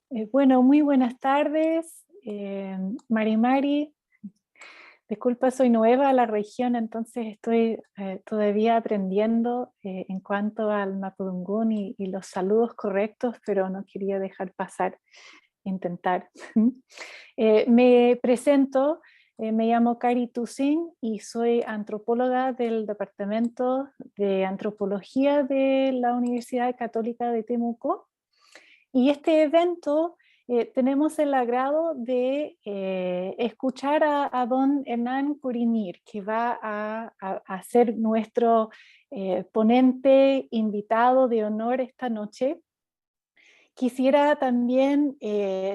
Bueno, muy buenas tardes, Mari. Disculpa, soy nueva a la región, entonces estoy todavía aprendiendo en cuanto al mapudungún y los saludos correctos, pero no quería dejar pasar, intentar. Me presento, me llamo Kari Tusin y soy antropóloga del Departamento de Antropología de la Universidad Católica de Temuco. Y este evento tenemos el agrado de escuchar a don Hernán Curinir, que va a ser nuestro ponente invitado de honor esta noche. Quisiera también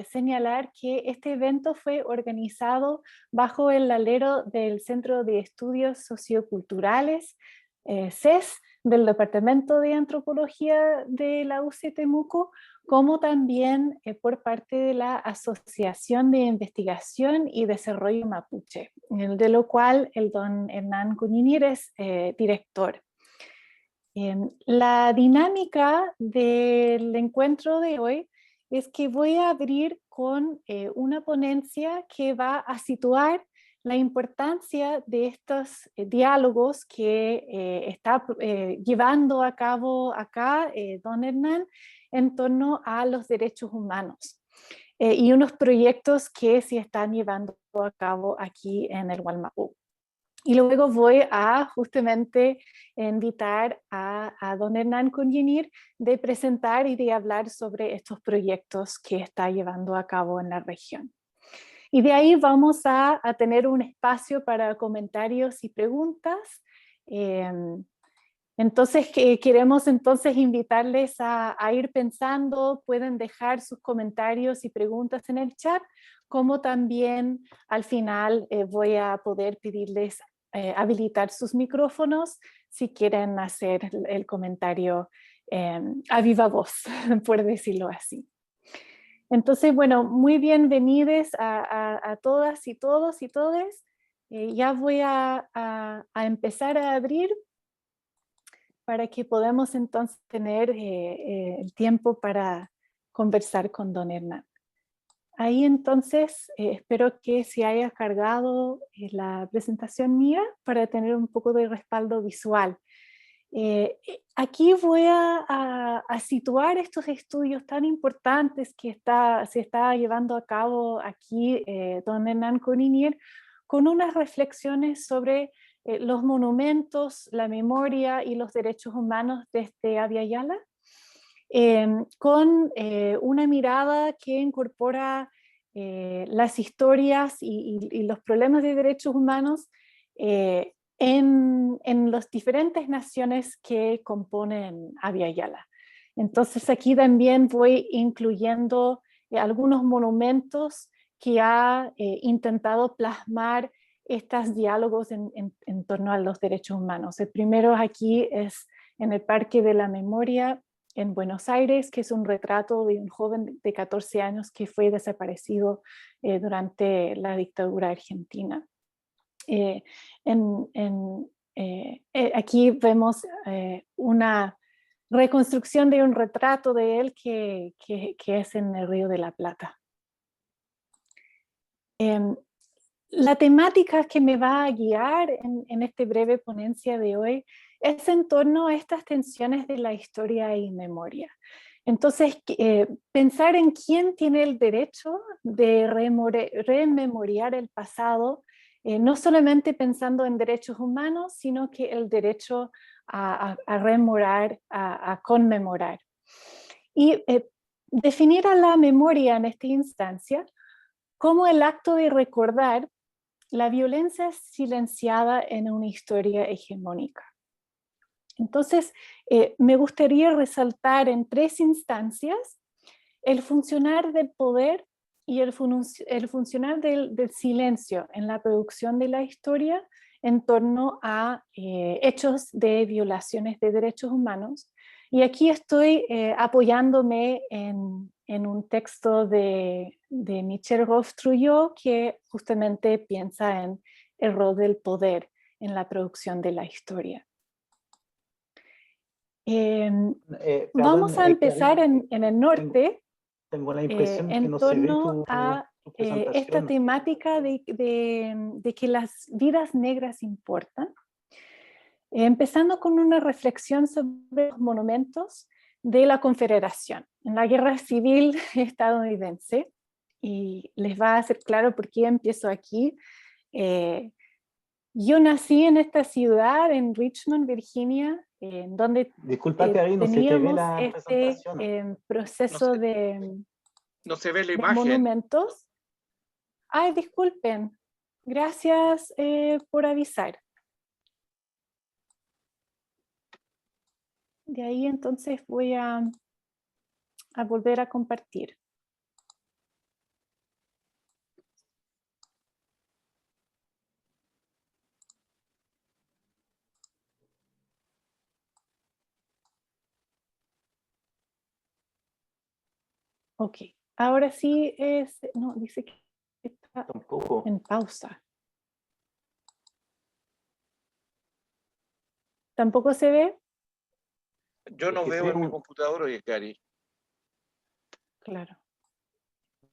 señalar que este evento fue organizado bajo el alero del Centro de Estudios Socioculturales, CES, del Departamento de Antropología de la UC Temuco, como también por parte de la Asociación de Investigación y Desarrollo Mapuche, de lo cual el don Hernán Cuñinir es director. La dinámica del encuentro de hoy es que voy a abrir con una ponencia que va a situar la importancia de estos diálogos que está llevando a cabo acá don Hernán en torno a los derechos humanos y unos proyectos que se están llevando a cabo aquí en el Wallmapu. Y luego voy a justamente invitar a don Hernán Cuñinir de presentar y de hablar sobre estos proyectos que está llevando a cabo en la región. Y de ahí vamos a tener un espacio para comentarios y preguntas. Entonces queremos entonces invitarles a ir pensando, pueden dejar sus comentarios y preguntas en el chat, como también al final voy a poder pedirles habilitar sus micrófonos si quieren hacer el comentario a viva voz, por decirlo así. Entonces, bueno, muy bienvenidos a todas y todos y todes. Ya voy a empezar a abrir para que podamos entonces tener el tiempo para conversar con don Hernán. Ahí entonces espero que se haya cargado la presentación mía para tener un poco de respaldo visual. Aquí voy a situar estos estudios tan importantes que se está llevando a cabo aquí don Hernán Curinir, con unas reflexiones sobre los monumentos, la memoria y los derechos humanos desde Abya Yala, con una mirada que incorpora las historias y los problemas de derechos humanos en las diferentes naciones que componen Abya Yala. Entonces aquí también voy incluyendo algunos monumentos que ha intentado plasmar estos diálogos en torno a los derechos humanos. El primero aquí es en el Parque de la Memoria en Buenos Aires, que es un retrato de un joven de 14 años que fue desaparecido durante la dictadura argentina. Aquí vemos una reconstrucción de un retrato de él que es en el Río de la Plata. La temática que me va a guiar en esta breve ponencia de hoy es en torno a estas tensiones de la historia y memoria. Entonces, pensar en quién tiene el derecho de rememoriar el pasado, no solamente pensando en derechos humanos, sino que el derecho a rememorar, a conmemorar. Y definir a la memoria en esta instancia como el acto de recordar la violencia silenciada en una historia hegemónica. Entonces, me gustaría resaltar en tres instancias el funcionar del poder y el funcionar del silencio en la producción de la historia en torno a hechos de violaciones de derechos humanos. Y aquí estoy apoyándome en un texto de Michel Rolf-Trouillot que justamente piensa en el rol del poder en la producción de la historia. Perdón, Vamos a empezar Karin, en el norte. Tengo la impresión que en no se ve torno a tu esta presentación. temática de que las vidas negras importan, empezando con una reflexión sobre los monumentos de la Confederación en la Guerra Civil estadounidense, y les va a ser claro por qué empiezo aquí. Yo nací en esta ciudad, en Richmond, Virginia, en donde Disculpa, Cari, no se te ve teníamos la este presentación. No proceso se, no se ve la de imagen. monumentos. Ay, disculpen. Gracias por avisar. De ahí entonces voy a volver a compartir. Ok, ahora sí es, no, dice que está Tampoco. en pausa. ¿Tampoco se ve? Yo Es no que veo se en ve mi computador, oye, Cari. Claro.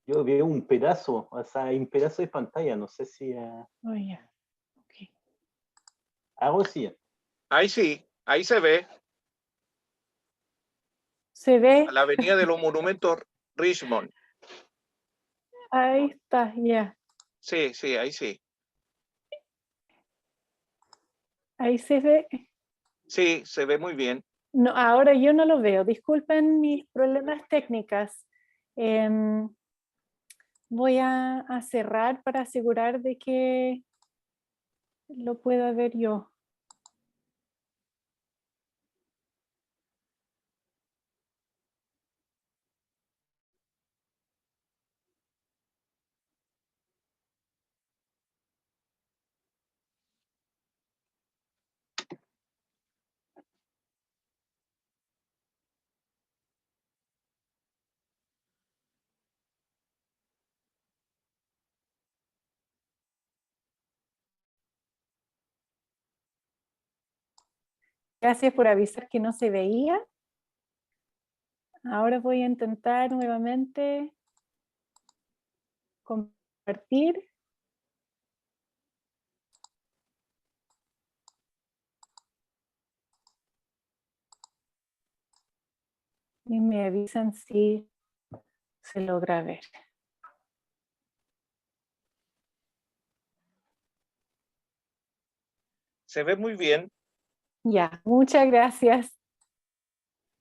yo veo un pedazo, o sea, hay un pedazo de pantalla, no sé si... Oh, yeah. Okay. Hago sí. Ahí sí, ahí se ve. ¿Se ve? A la avenida de los monumentos Richmond. Ahí está, ya. Sí, sí, ahí sí. Ahí se ve. Sí, se ve muy bien. No, ahora yo no lo veo. Disculpen mis problemas técnicos. Voy a cerrar para asegurar de que lo pueda ver yo. Gracias por avisar que no se veía. Ahora voy a intentar nuevamente compartir. Y me avisan si se logra ver. Se ve muy bien. Ya, muchas gracias.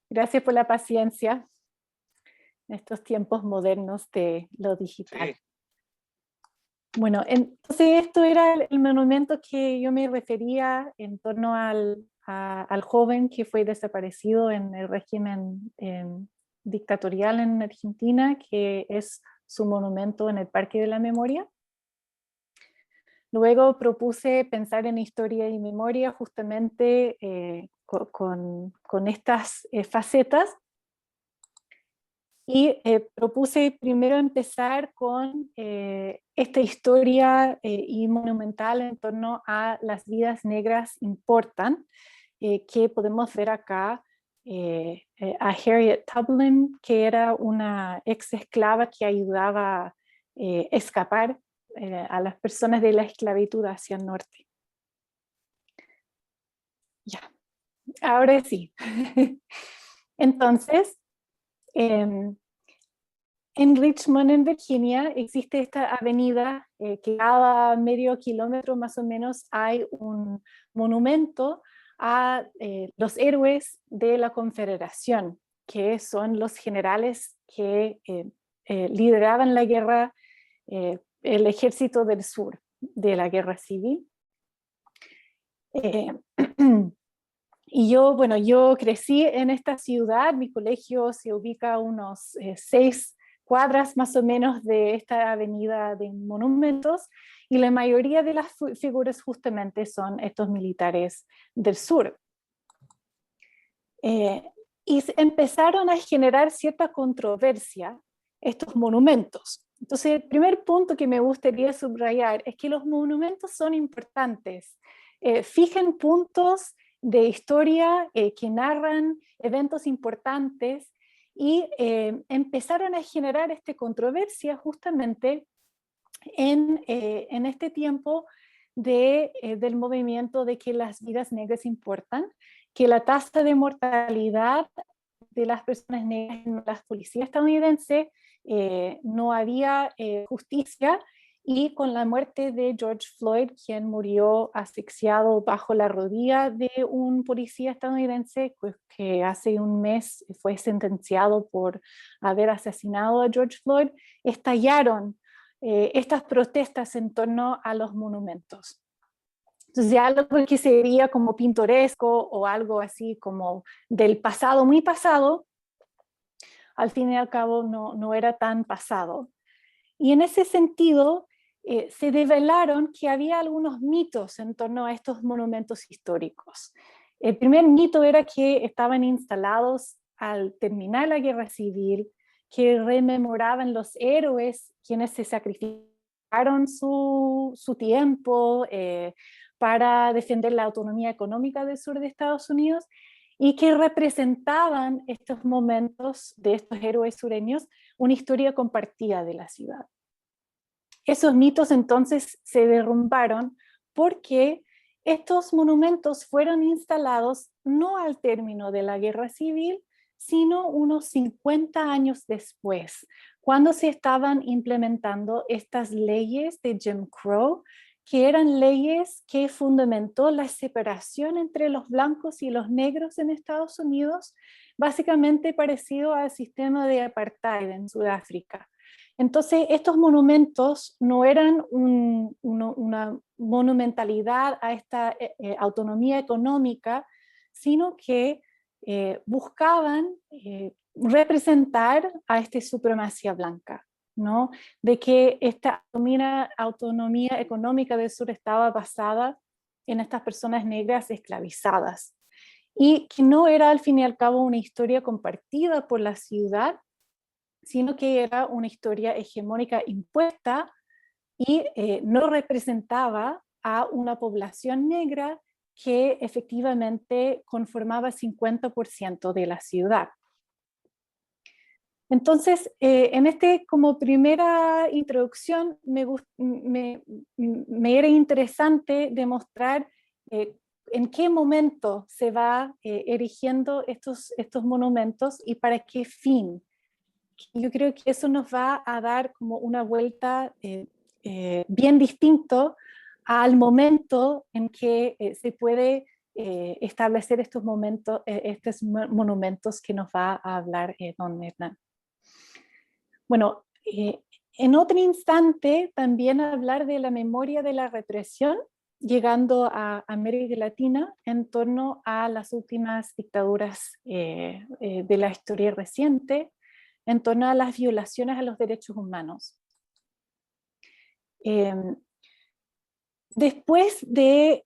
Gracias por la paciencia en estos tiempos modernos de lo digital. Sí. Bueno, entonces esto era el monumento que yo me refería en torno al joven que fue desaparecido en el régimen dictatorial en Argentina, que es su monumento en el Parque de la Memoria. Luego propuse pensar en historia y memoria justamente con estas facetas. Y propuse primero empezar con esta historia y monumental en torno a las vidas negras importan, que podemos ver acá a Harriet Tubman, que era una ex esclava que ayudaba a escapar a las personas de la esclavitud hacia el norte. Ya, ahora sí. Entonces, en Richmond, en Virginia, existe esta avenida que cada medio kilómetro más o menos hay un monumento a los héroes de la Confederación, que son los generales que lideraban la guerra, el ejército del sur de la guerra civil. Y yo crecí en esta ciudad. Mi colegio se ubica a unos 6 cuadras más o menos de esta avenida de monumentos, y la mayoría de las figuras justamente son estos militares del sur. Y empezaron a generar cierta controversia estos monumentos. Entonces, el primer punto que me gustaría subrayar es que los monumentos son importantes. Fijen puntos de historia que narran eventos importantes y empezaron a generar esta controversia justamente en este tiempo del movimiento de que las vidas negras importan, que la tasa de mortalidad de las personas negras en las policías estadounidenses no había justicia, y con la muerte de George Floyd, quien murió asfixiado bajo la rodilla de un policía estadounidense, pues, que hace un mes fue sentenciado por haber asesinado a George Floyd, estallaron estas protestas en torno a los monumentos. Entonces, algo que sería como pintoresco o algo así como del pasado, muy pasado, al fin y al cabo no era tan pasado. Y en ese sentido, se develaron que había algunos mitos en torno a estos monumentos históricos. El primer mito era que estaban instalados al terminar la guerra civil, que rememoraban los héroes quienes se sacrificaron su tiempo para defender la autonomía económica del sur de Estados Unidos, y que representaban estos momentos de estos héroes sureños una historia compartida de la ciudad. Esos mitos entonces se derrumbaron porque estos monumentos fueron instalados no al término de la guerra civil, sino unos 50 años después, cuando se estaban implementando estas leyes de Jim Crow, que eran leyes que fundamentó la separación entre los blancos y los negros en Estados Unidos, básicamente parecido al sistema de apartheid en Sudáfrica. Entonces, estos monumentos no eran una monumentalidad a esta autonomía económica, sino que buscaban representar a esta supremacía blanca, ¿no? De que esta autonomía económica del sur estaba basada en estas personas negras esclavizadas, y que no era al fin y al cabo una historia compartida por la ciudad, sino que era una historia hegemónica impuesta y no representaba a una población negra que efectivamente conformaba 50% de la ciudad. Entonces, en como primera introducción, me era interesante demostrar en qué momento se va erigiendo estos monumentos y para qué fin. Yo creo que eso nos va a dar como una vuelta bien distinto al momento en que se puede establecer estos monumentos que nos va a hablar don Hernán. Bueno, en otro instante también hablar de la memoria de la represión, llegando a América Latina en torno a las últimas dictaduras de la historia reciente, en torno a las violaciones a los derechos humanos. Después de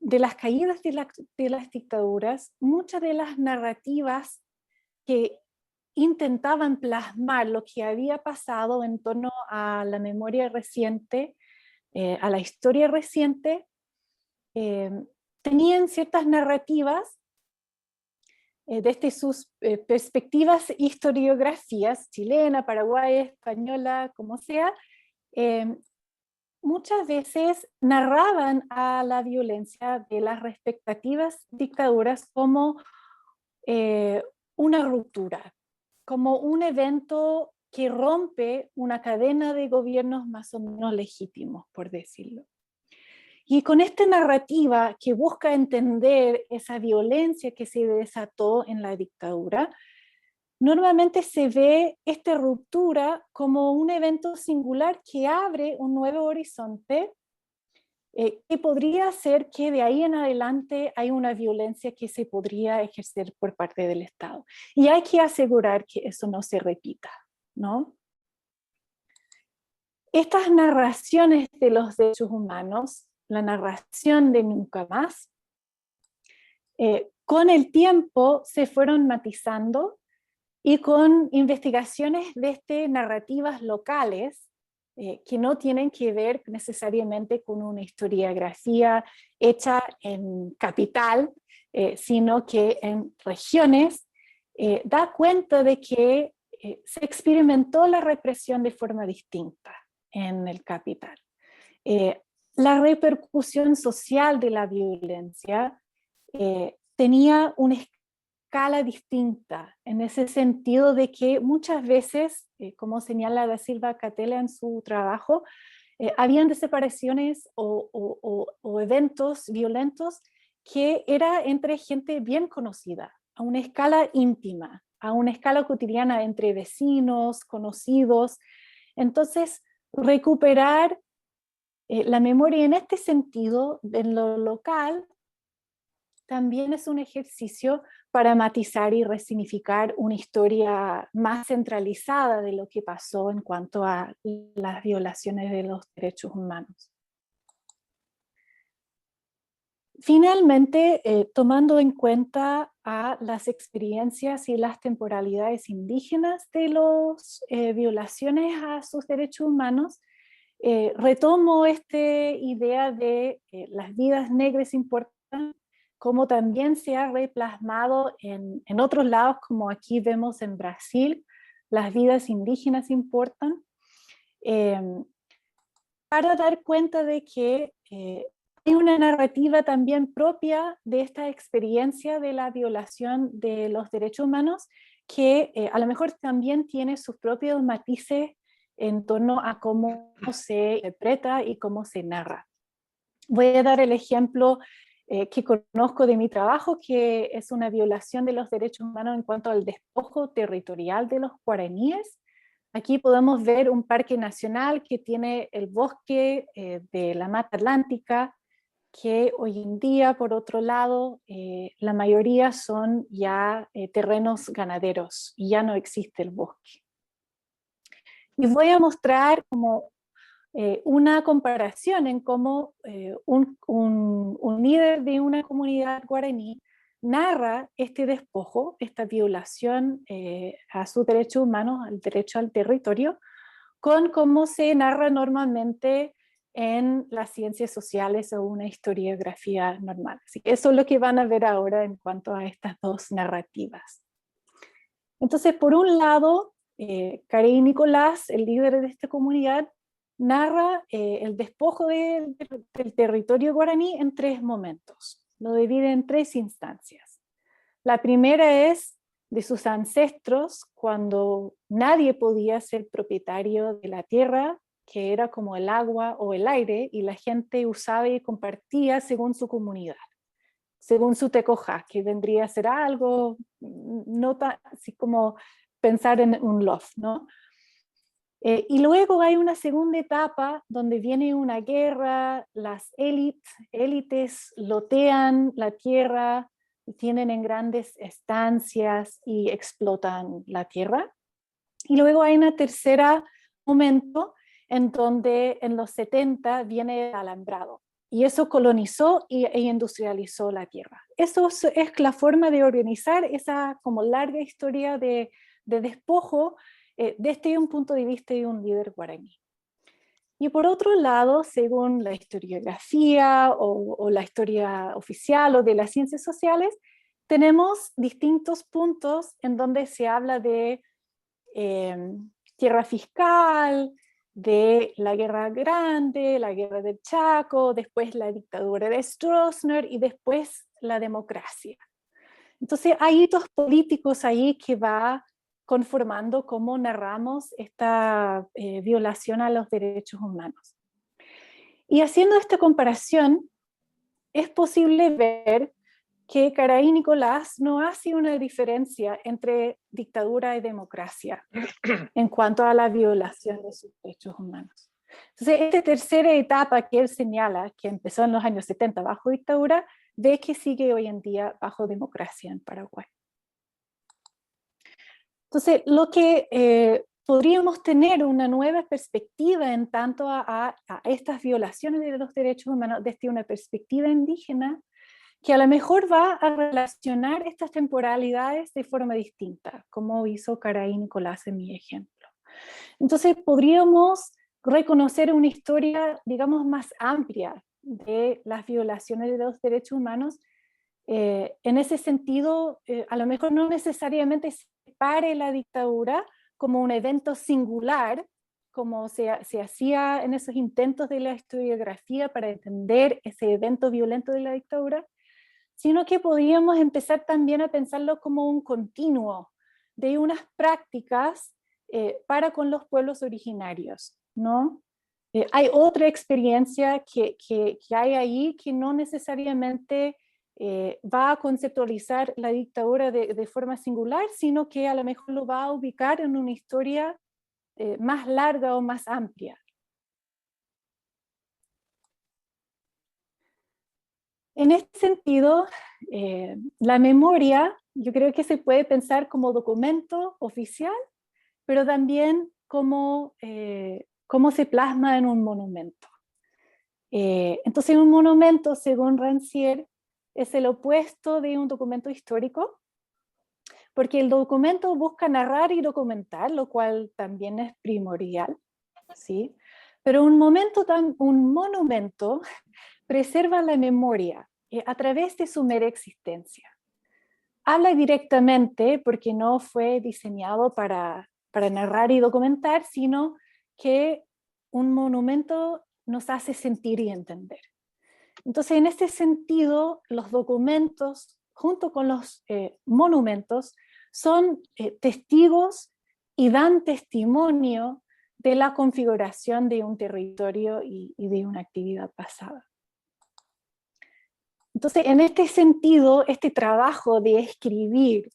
las caídas de las dictaduras, muchas de las narrativas que intentaban plasmar lo que había pasado en torno a la memoria reciente, a la historia reciente, tenían ciertas narrativas desde sus perspectivas, historiografías, chilena, paraguaya, española, como sea, muchas veces narraban a la violencia de las respectivas dictaduras como una ruptura, como un evento que rompe una cadena de gobiernos más o menos legítimos, por decirlo. Y con esta narrativa que busca entender esa violencia que se desató en la dictadura, normalmente se ve esta ruptura como un evento singular que abre un nuevo horizonte, que podría ser que de ahí en adelante hay una violencia que se podría ejercer por parte del Estado. Y hay que asegurar que eso no se repita, ¿no? Estas narraciones de los derechos humanos, la narración de Nunca Más, con el tiempo se fueron matizando y con investigaciones de narrativas locales que no tienen que ver necesariamente con una historiografía hecha en capital, sino que en regiones da cuenta de que se experimentó la represión de forma distinta en el capital. La repercusión social de la violencia tenía una escala distinta, en ese sentido de que muchas veces, como señala Da Silva Catela en su trabajo, habían desapariciones o eventos violentos que era entre gente bien conocida, a una escala íntima, a una escala cotidiana entre vecinos, conocidos. Entonces, recuperar la memoria en este sentido, en lo local, también es un ejercicio para matizar y resignificar una historia más centralizada de lo que pasó en cuanto a las violaciones de los derechos humanos. Finalmente, tomando en cuenta a las experiencias y las temporalidades indígenas de las violaciones a sus derechos humanos, retomo esta idea de las vidas negras importan, como también se ha replasmado en otros lados, como aquí vemos en Brasil, las vidas indígenas importan, para dar cuenta de que hay una narrativa también propia de esta experiencia de la violación de los derechos humanos que a lo mejor también tiene sus propios matices en torno a cómo se interpreta y cómo se narra. Voy a dar el ejemplo que conozco de mi trabajo, que es una violación de los derechos humanos en cuanto al despojo territorial de los guaraníes. Aquí podemos ver un parque nacional que tiene el bosque de la Mata Atlántica, que hoy en día, por otro lado, la mayoría son ya terrenos ganaderos y ya no existe el bosque. Y voy a mostrar como una comparación en cómo un líder de una comunidad guaraní narra este despojo, esta violación a sus derechos humanos, al derecho al territorio, con cómo se narra normalmente en las ciencias sociales o una historiografía normal. Así que eso es lo que van a ver ahora en cuanto a estas dos narrativas. Entonces, por un lado, Carey Nicolás, el líder de esta comunidad, narra el despojo del territorio guaraní en tres momentos. Lo divide en tres instancias. La primera es de sus ancestros, cuando nadie podía ser propietario de la tierra, que era como el agua o el aire, y la gente usaba y compartía según su comunidad, según su tecojá, que vendría a ser algo, no tan, así como pensar en un loft, ¿no? Y luego hay una segunda etapa donde viene una guerra, las élites lotean la tierra, tienen en grandes estancias y explotan la tierra. Y luego hay un tercer momento en donde en los 70 viene el alambrado. Y eso colonizó e industrializó la tierra. Eso es la forma de organizar esa como larga historia de despojo desde un punto de vista de un líder guaraní. Y por otro lado, según la historiografía o la historia oficial o de las ciencias sociales, tenemos distintos puntos en donde se habla de tierra fiscal, de la Guerra Grande, la Guerra del Chaco, después la dictadura de Stroessner y después la democracia. Entonces hay hitos políticos ahí que va conformando cómo narramos esta violación a los derechos humanos. Y haciendo esta comparación, es posible ver que Carey Nicolás no hace una diferencia entre dictadura y democracia en cuanto a la violación de sus derechos humanos. Entonces, esta tercera etapa que él señala, que empezó en los años 70 bajo dictadura, ve que sigue hoy en día bajo democracia en Paraguay. Entonces, lo que podríamos tener una nueva perspectiva en tanto a estas violaciones de los derechos humanos desde una perspectiva indígena, que a lo mejor va a relacionar estas temporalidades de forma distinta, como hizo Carey Nicolás en mi ejemplo. Entonces podríamos reconocer una historia, digamos, más amplia de las violaciones de los derechos humanos En ese sentido, a lo mejor no necesariamente se separe la dictadura como un evento singular, como se hacía en esos intentos de la historiografía para entender ese evento violento de la dictadura, sino que podríamos empezar también a pensarlo como un continuo de unas prácticas para con los pueblos originarios, ¿no? Hay otra experiencia que hay ahí que no necesariamente va a conceptualizar la dictadura de forma singular, sino que a lo mejor lo va a ubicar en una historia más larga o más amplia. En este sentido, la memoria yo creo que se puede pensar como documento oficial, pero también como cómo se plasma en un monumento. Entonces un monumento, según Rancière, es el opuesto de un documento histórico, porque el documento busca narrar y documentar, lo cual también es primordial, ¿sí? Pero un monumento preserva la memoria a través de su mera existencia. Habla directamente porque no fue diseñado para narrar y documentar, sino que un monumento nos hace sentir y entender. Entonces, en este sentido, los documentos, junto con los monumentos, son testigos y dan testimonio de la configuración de un territorio y de una actividad pasada. Entonces, en este sentido, este trabajo de escribir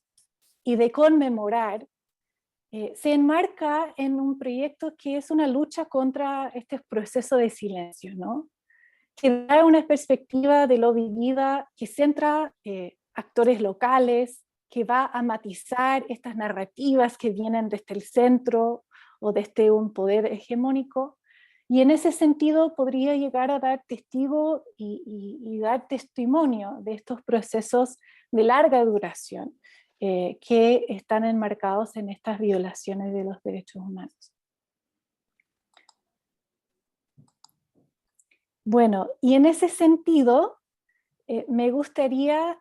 y de conmemorar se enmarca en un proyecto que es una lucha contra este proceso de silencio, ¿no? Que da una perspectiva de lo vivida, que centra actores locales, que va a matizar estas narrativas que vienen desde el centro o desde un poder hegemónico, y en ese sentido podría llegar a dar testigo y dar testimonio de estos procesos de larga duración que están enmarcados en estas violaciones de los derechos humanos. Bueno, y en ese sentido, me gustaría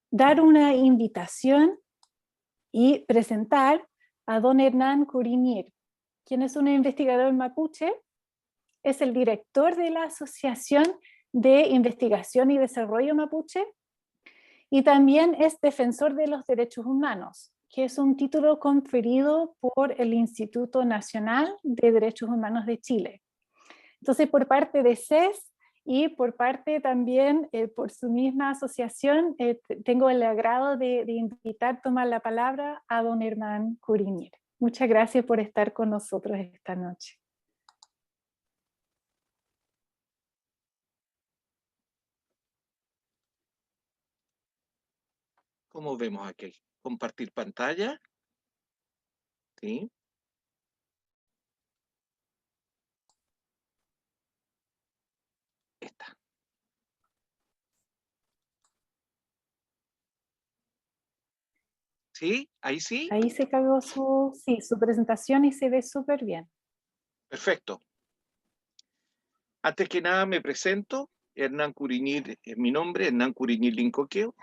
dar una invitación y presentar a don Hernán Curiñir, quien es un investigador mapuche, es el director de la Asociación de Investigación y Desarrollo Mapuche, y también es defensor de los derechos humanos, que es un título conferido por el Instituto Nacional de Derechos Humanos de Chile. Entonces, por parte de CES y por parte también, por su misma asociación, tengo el agrado de invitar a tomar la palabra a don Hernán Curiñir. Muchas gracias por estar con nosotros esta noche. ¿Cómo vemos aquí? ¿Compartir pantalla? Sí. Esta. ¿Sí? ¿Ahí sí? Ahí se cargó su presentación y se ve súper bien. Perfecto. Antes que nada me presento. Hernán Curiñir es mi nombre, Hernán Curiñir Lincoqueo.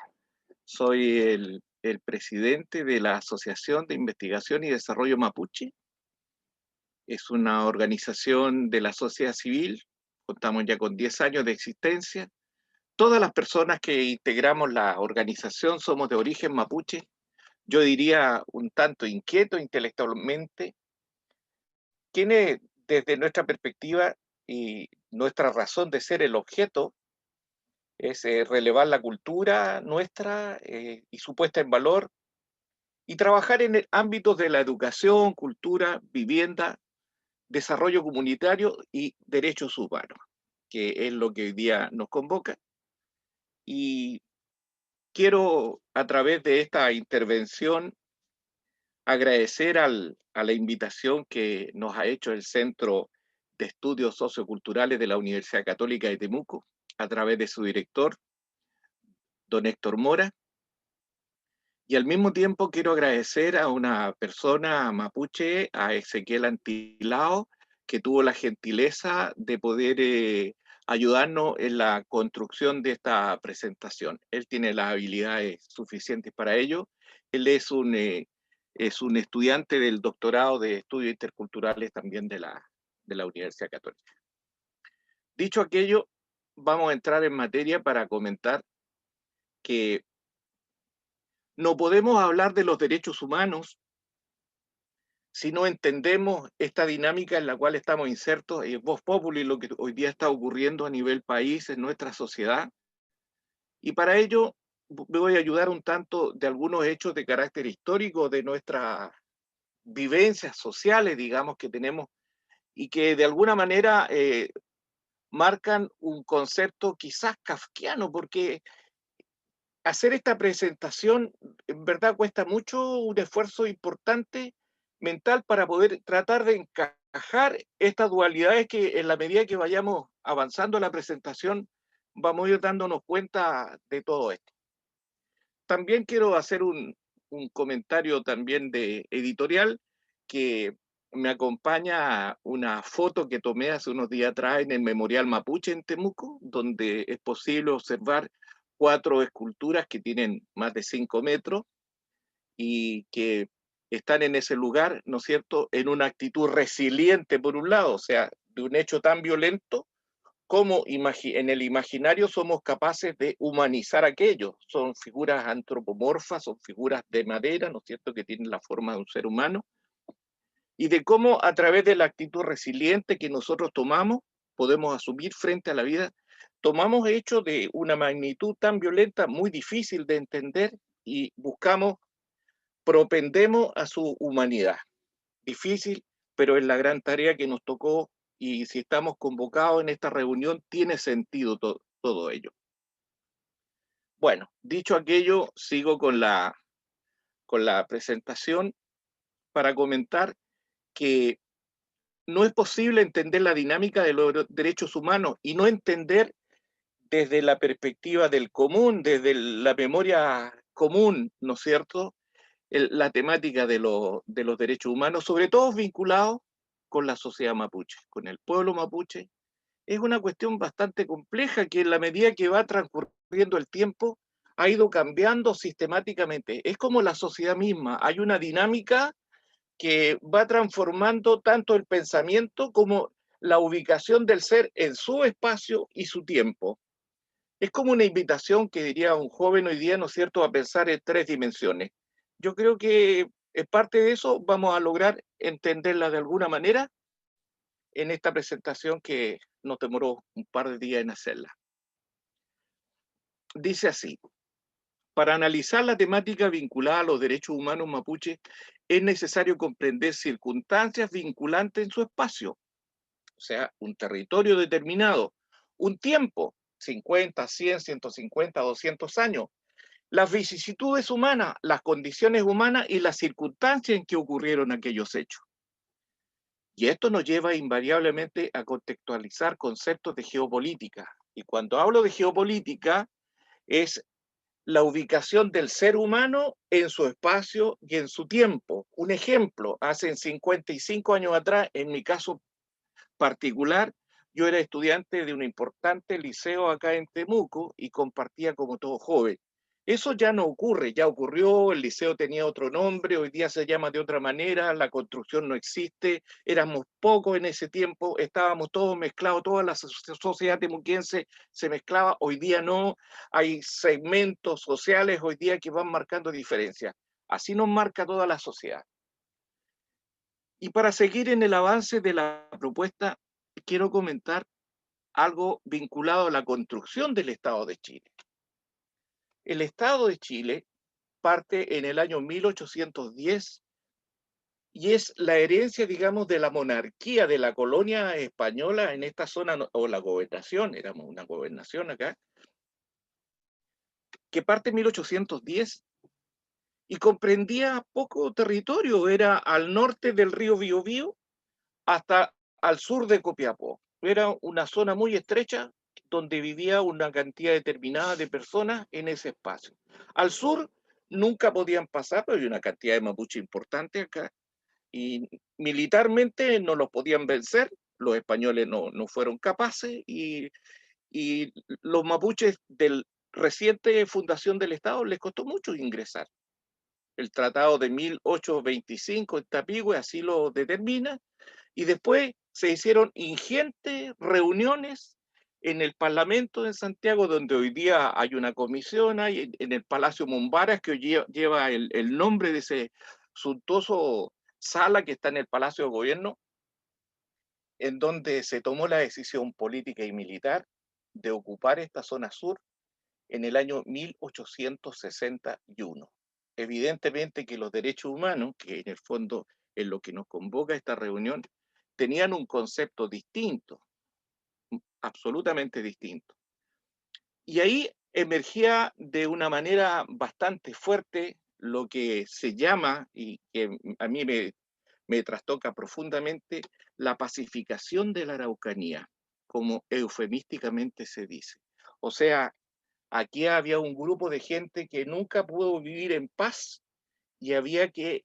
Soy el presidente de la Asociación de Investigación y Desarrollo Mapuche. Es una organización de la sociedad civil. Contamos ya con 10 años de existencia. Todas las personas que integramos la organización somos de origen mapuche. Yo diría un tanto inquieto intelectualmente, quienes desde nuestra perspectiva y nuestra razón de ser el objeto es relevar la cultura nuestra y su puesta en valor y trabajar en el ámbito de la educación, cultura, vivienda, desarrollo comunitario y derechos humanos, que es lo que hoy día nos convoca. Y quiero, a través de esta intervención, agradecer a la invitación que nos ha hecho el Centro de Estudios Socioculturales de la Universidad Católica de Temuco, a través de su director, don Héctor Mora. Y al mismo tiempo quiero agradecer a una persona mapuche, a Ezequiel Antilao, que tuvo la gentileza de poder ayudarnos en la construcción de esta presentación. Él tiene las habilidades suficientes para ello. Él es un estudiante del doctorado de estudios interculturales también de la Universidad Católica. Dicho aquello, vamos a entrar en materia para comentar que no podemos hablar de los derechos humanos si no entendemos esta dinámica en la cual estamos insertos, Vox Populi, lo que hoy día está ocurriendo a nivel país, en nuestra sociedad. Y para ello me voy a ayudar un tanto de algunos hechos de carácter histórico de nuestras vivencias sociales, digamos, que tenemos, y que de alguna manera marcan un concepto quizás kafkiano, porque hacer esta presentación en verdad cuesta mucho, un esfuerzo importante mental para poder tratar de encajar estas dualidades que en la medida que vayamos avanzando la presentación vamos a ir dándonos cuenta de todo esto. También quiero hacer un comentario también de editorial, que me acompaña una foto que tomé hace unos días atrás en el Memorial Mapuche en Temuco, donde es posible observar 4 esculturas que tienen más de 5 metros y que están en ese lugar, ¿no es cierto?, en una actitud resiliente por un lado, o sea, de un hecho tan violento como en el imaginario somos capaces de humanizar aquello. Son figuras antropomorfas, son figuras de madera, ¿no es cierto?, que tienen la forma de un ser humano, y de cómo a través de la actitud resiliente que nosotros tomamos, podemos asumir frente a la vida, tomamos hechos de una magnitud tan violenta, muy difícil de entender, y propendemos a su humanidad. Difícil, pero es la gran tarea que nos tocó, y si estamos convocados en esta reunión, tiene sentido todo ello. Bueno, dicho aquello, sigo con la presentación para comentar que no es posible entender la dinámica de los derechos humanos y no entender desde la perspectiva del común, desde la memoria común, ¿no es cierto?, la temática de los derechos humanos, sobre todo vinculados con la sociedad mapuche, con el pueblo mapuche. Es una cuestión bastante compleja que en la medida que va transcurriendo el tiempo ha ido cambiando sistemáticamente. Es como la sociedad misma, hay una dinámica que va transformando tanto el pensamiento como la ubicación del ser en su espacio y su tiempo. Es como una invitación que diría un joven hoy día, ¿no es cierto?, a pensar en 3 dimensiones. Yo creo que parte de eso vamos a lograr entenderla de alguna manera en esta presentación que nos demoró un par de días en hacerla. Dice así: para analizar la temática vinculada a los derechos humanos mapuche, es necesario comprender circunstancias vinculantes en su espacio, o sea, un territorio determinado, un tiempo, 50, 100, 150, 200 años, las vicisitudes humanas, las condiciones humanas y las circunstancias en que ocurrieron aquellos hechos. Y esto nos lleva invariablemente a contextualizar conceptos de geopolítica. Y cuando hablo de geopolítica, es la ubicación del ser humano en su espacio y en su tiempo. Un ejemplo, hace 55 años atrás, en mi caso particular, yo era estudiante de un importante liceo acá en Temuco y compartía como todo joven. Eso ya no ocurre, ya ocurrió, el liceo tenía otro nombre, hoy día se llama de otra manera, la construcción no existe, éramos pocos en ese tiempo, estábamos todos mezclados, toda la sociedad temuquense se mezclaba, hoy día no, hay segmentos sociales hoy día que van marcando diferencias. Así nos marca toda la sociedad. Y para seguir en el avance de la propuesta, quiero comentar algo vinculado a la construcción del Estado de Chile. El Estado de Chile parte en el año 1810 y es la herencia, digamos, de la monarquía de la colonia española en esta zona, o la gobernación, éramos una gobernación acá, que parte en 1810 y comprendía poco territorio, era al norte del río Biobío hasta al sur de Copiapó. Era una zona muy estrecha donde vivía una cantidad determinada de personas en ese espacio. Al sur nunca podían pasar, pero había una cantidad de mapuche importante acá, y militarmente no los podían vencer, los españoles no fueron capaces y los mapuches del reciente fundación del Estado les costó mucho ingresar. El tratado de 1825 en Tapigüe así lo determina, y después se hicieron ingentes reuniones en el Parlamento de Santiago, donde hoy día hay una comisión, hay en el Palacio Mombaras, que hoy lleva el nombre de ese suntuoso sala que está en el Palacio de Gobierno, en donde se tomó la decisión política y militar de ocupar esta zona sur en el año 1861. Evidentemente que los derechos humanos, que en el fondo es lo que nos convoca a esta reunión, tenían un concepto distinto, absolutamente distinto. Y ahí emergía de una manera bastante fuerte lo que se llama, y que a mí me trastoca profundamente, la pacificación de la Araucanía, como eufemísticamente se dice. O sea, aquí había un grupo de gente que nunca pudo vivir en paz y había que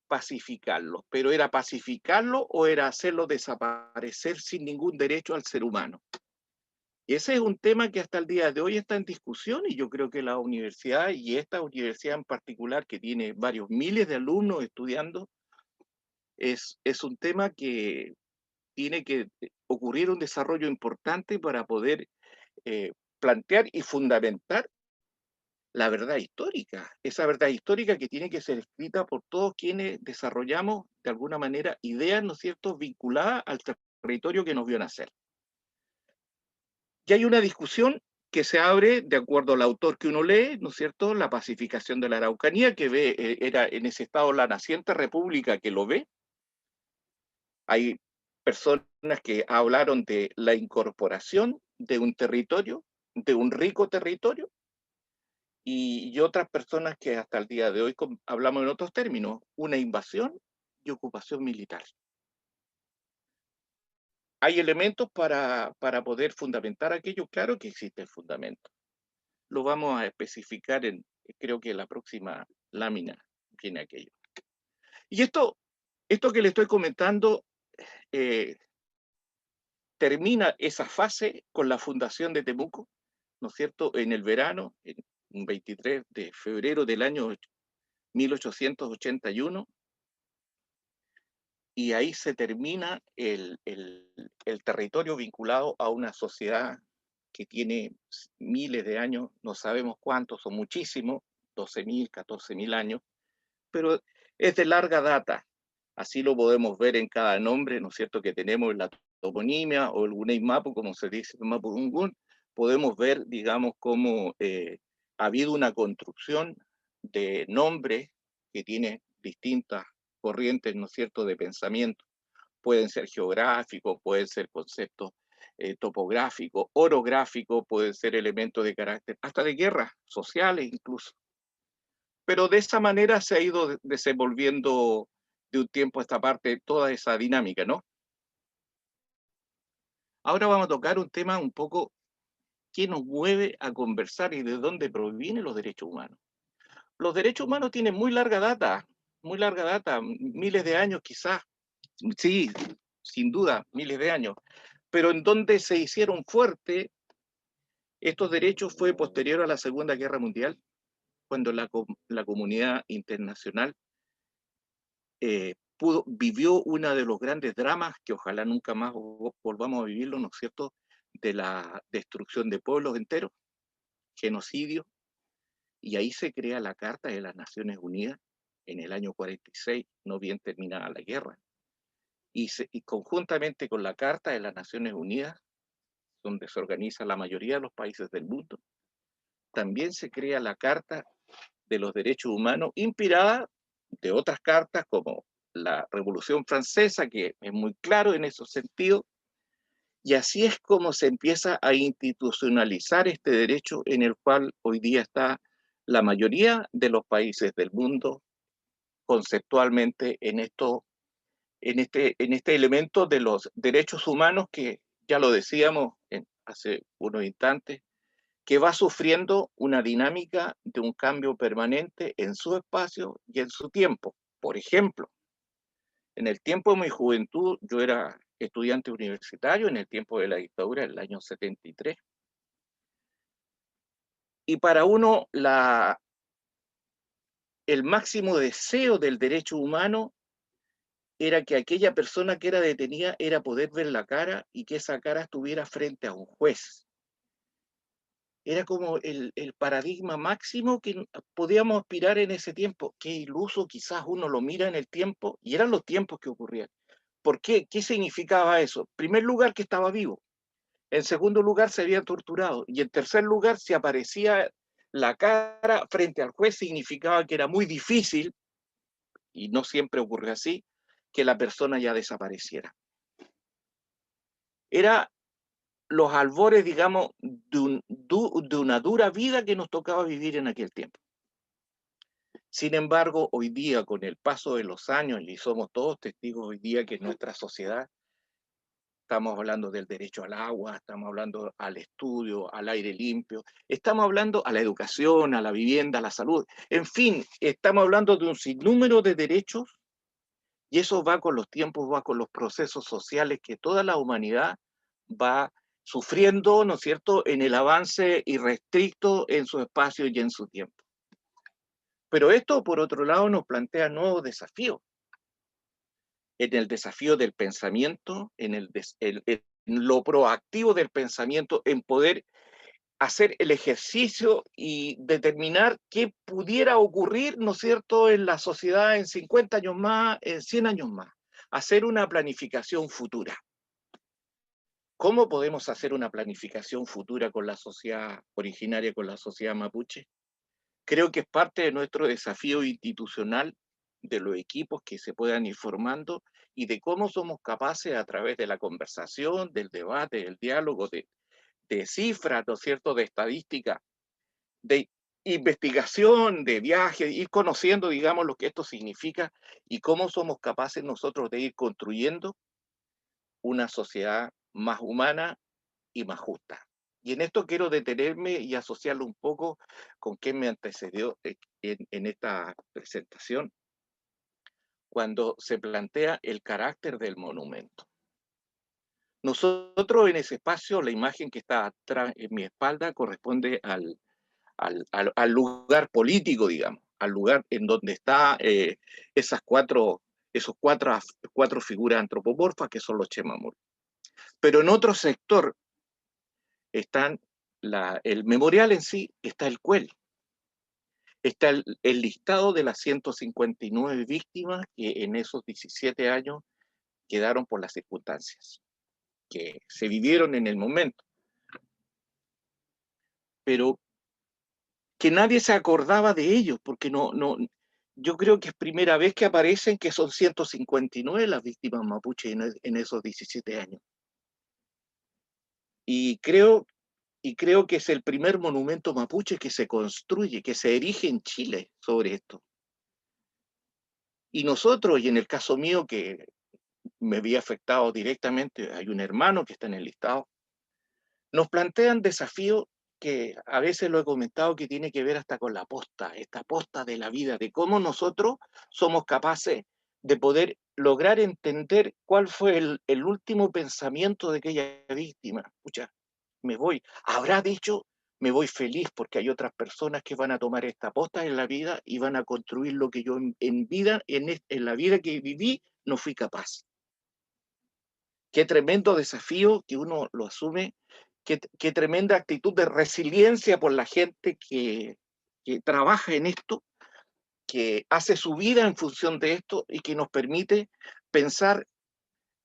pacificarlos, pero ¿era pacificarlo o era hacerlo desaparecer sin ningún derecho al ser humano? Y ese es un tema que hasta el día de hoy está en discusión, y yo creo que la universidad, y esta universidad en particular, que tiene varios miles de alumnos estudiando, es un tema que tiene que ocurrir un desarrollo importante para poder plantear y fundamentar la verdad histórica, esa verdad histórica que tiene que ser escrita por todos quienes desarrollamos de alguna manera ideas, ¿no es cierto?, vinculadas al territorio que nos vio nacer. Y hay una discusión que se abre de acuerdo al autor que uno lee, ¿no es cierto?, la pacificación de la Araucanía, que era en ese estado la naciente república que lo ve. Hay personas que hablaron de la incorporación de un territorio, de un rico territorio, y otras personas que hasta el día de hoy hablamos en otros términos, una invasión y ocupación militar. ¿Hay elementos para poder fundamentar aquello? Claro que existe el fundamento. Lo vamos a especificar creo que en la próxima lámina viene aquello. Y esto que le estoy comentando termina esa fase con la fundación de Temuco, ¿no es cierto?, en el verano, en un 23 de febrero del año 1881, y ahí se termina el territorio vinculado a una sociedad que tiene miles de años, no sabemos cuántos, son muchísimos, 12.000, 14.000 años, pero es de larga data. Así lo podemos ver en cada nombre, ¿no es cierto?, que tenemos en la toponimia o el Guney Mapu, como se dice, Mapudungun. Podemos ver, digamos, cómo ha habido una construcción de nombres que tiene distintas corrientes, ¿no es cierto?, de pensamiento. Pueden ser geográficos, pueden ser conceptos topográficos, orográficos, pueden ser elementos de carácter, hasta de guerras sociales incluso. Pero de esa manera se ha ido desenvolviendo de un tiempo a esta parte toda esa dinámica, ¿no? Ahora vamos a tocar un tema un poco que nos mueve a conversar y de dónde provienen los derechos humanos. Los derechos humanos tienen muy larga data, miles de años quizás, sí, sin duda, miles de años, pero en donde se hicieron fuertes estos derechos fue posterior a la Segunda Guerra Mundial, cuando la comunidad internacional vivió uno de los grandes dramas que ojalá nunca más volvamos a vivirlo, ¿no es cierto?, de la destrucción de pueblos enteros, genocidio, y ahí se crea la Carta de las Naciones Unidas en el año 46, no bien terminada la guerra, y conjuntamente con la Carta de las Naciones Unidas, donde se organiza la mayoría de los países del mundo, también se crea la Carta de los Derechos Humanos, inspirada de otras cartas como la Revolución Francesa, que es muy claro en esos sentidos, y así es como se empieza a institucionalizar este derecho en el cual hoy día está la mayoría de los países del mundo conceptualmente en este elemento de los derechos humanos que ya lo decíamos hace unos instantes, que va sufriendo una dinámica de un cambio permanente en su espacio y en su tiempo. Por ejemplo, en el tiempo de mi juventud yo era estudiante universitario en el tiempo de la dictadura, en el año 73. Y para uno, el máximo deseo del derecho humano era que aquella persona que era detenida era poder ver la cara y que esa cara estuviera frente a un juez. Era como el paradigma máximo que podíamos aspirar en ese tiempo. Qué iluso quizás uno lo mira en el tiempo, y eran los tiempos que ocurrían. ¿Por qué? ¿Qué significaba eso? En primer lugar, que estaba vivo. En segundo lugar, se había torturado. Y en tercer lugar, si aparecía la cara frente al juez, significaba que era muy difícil, y no siempre ocurre así, que la persona ya desapareciera. Era los albores, digamos, de una dura vida que nos tocaba vivir en aquel tiempo. Sin embargo, hoy día, con el paso de los años, y somos todos testigos hoy día que en nuestra sociedad estamos hablando del derecho al agua, estamos hablando al estudio, al aire limpio, estamos hablando a la educación, a la vivienda, a la salud, en fin, estamos hablando de un sinnúmero de derechos, y eso va con los tiempos, va con los procesos sociales que toda la humanidad va sufriendo, ¿no es cierto?, en el avance irrestricto en su espacio y en su tiempo. Pero esto, por otro lado, nos plantea nuevos desafíos. En el desafío del pensamiento, en lo proactivo del pensamiento, en poder hacer el ejercicio y determinar qué pudiera ocurrir, ¿no es cierto?, en la sociedad en 50 años más, en 100 años más. Hacer una planificación futura. ¿Cómo podemos hacer una planificación futura con la sociedad originaria, con la sociedad mapuche? Creo que es parte de nuestro desafío institucional, de los equipos que se puedan ir formando y de cómo somos capaces a través de la conversación, del debate, del diálogo, de cifras, ¿no es cierto?, de estadística, de investigación, de viaje, ir conociendo, digamos, lo que esto significa y cómo somos capaces nosotros de ir construyendo una sociedad más humana y más justa. Y en esto quiero detenerme y asociarlo un poco con quien me antecedió en esta presentación, cuando se plantea el carácter del monumento. Nosotros en ese espacio, la imagen que está atrás en mi espalda corresponde al lugar político, digamos, al lugar en donde están esos cuatro figuras antropomorfas que son los Chemamur. Pero en otro sector están el memorial en sí, está el CUEL, está el listado de las 159 víctimas que en esos 17 años quedaron por las circunstancias que se vivieron en el momento. Pero que nadie se acordaba de ellos, porque yo creo que es primera vez que aparecen que son 159 las víctimas mapuche en esos 17 años. Y creo que es el primer monumento mapuche que se construye, que se erige en Chile sobre esto. Y nosotros, y en el caso mío que me había afectado directamente, hay un hermano que está en el listado, nos plantean desafíos que a veces lo he comentado que tiene que ver hasta con la posta, esta posta de la vida, de cómo nosotros somos capaces de poder lograr entender cuál fue el último pensamiento de aquella víctima. Escucha, me voy. Habrá dicho, me voy feliz porque hay otras personas que van a tomar esta posta en la vida y van a construir lo que yo en la vida que viví, no fui capaz. Qué tremendo desafío que uno lo asume, qué tremenda actitud de resiliencia por la gente que trabaja en esto, que hace su vida en función de esto y que nos permite pensar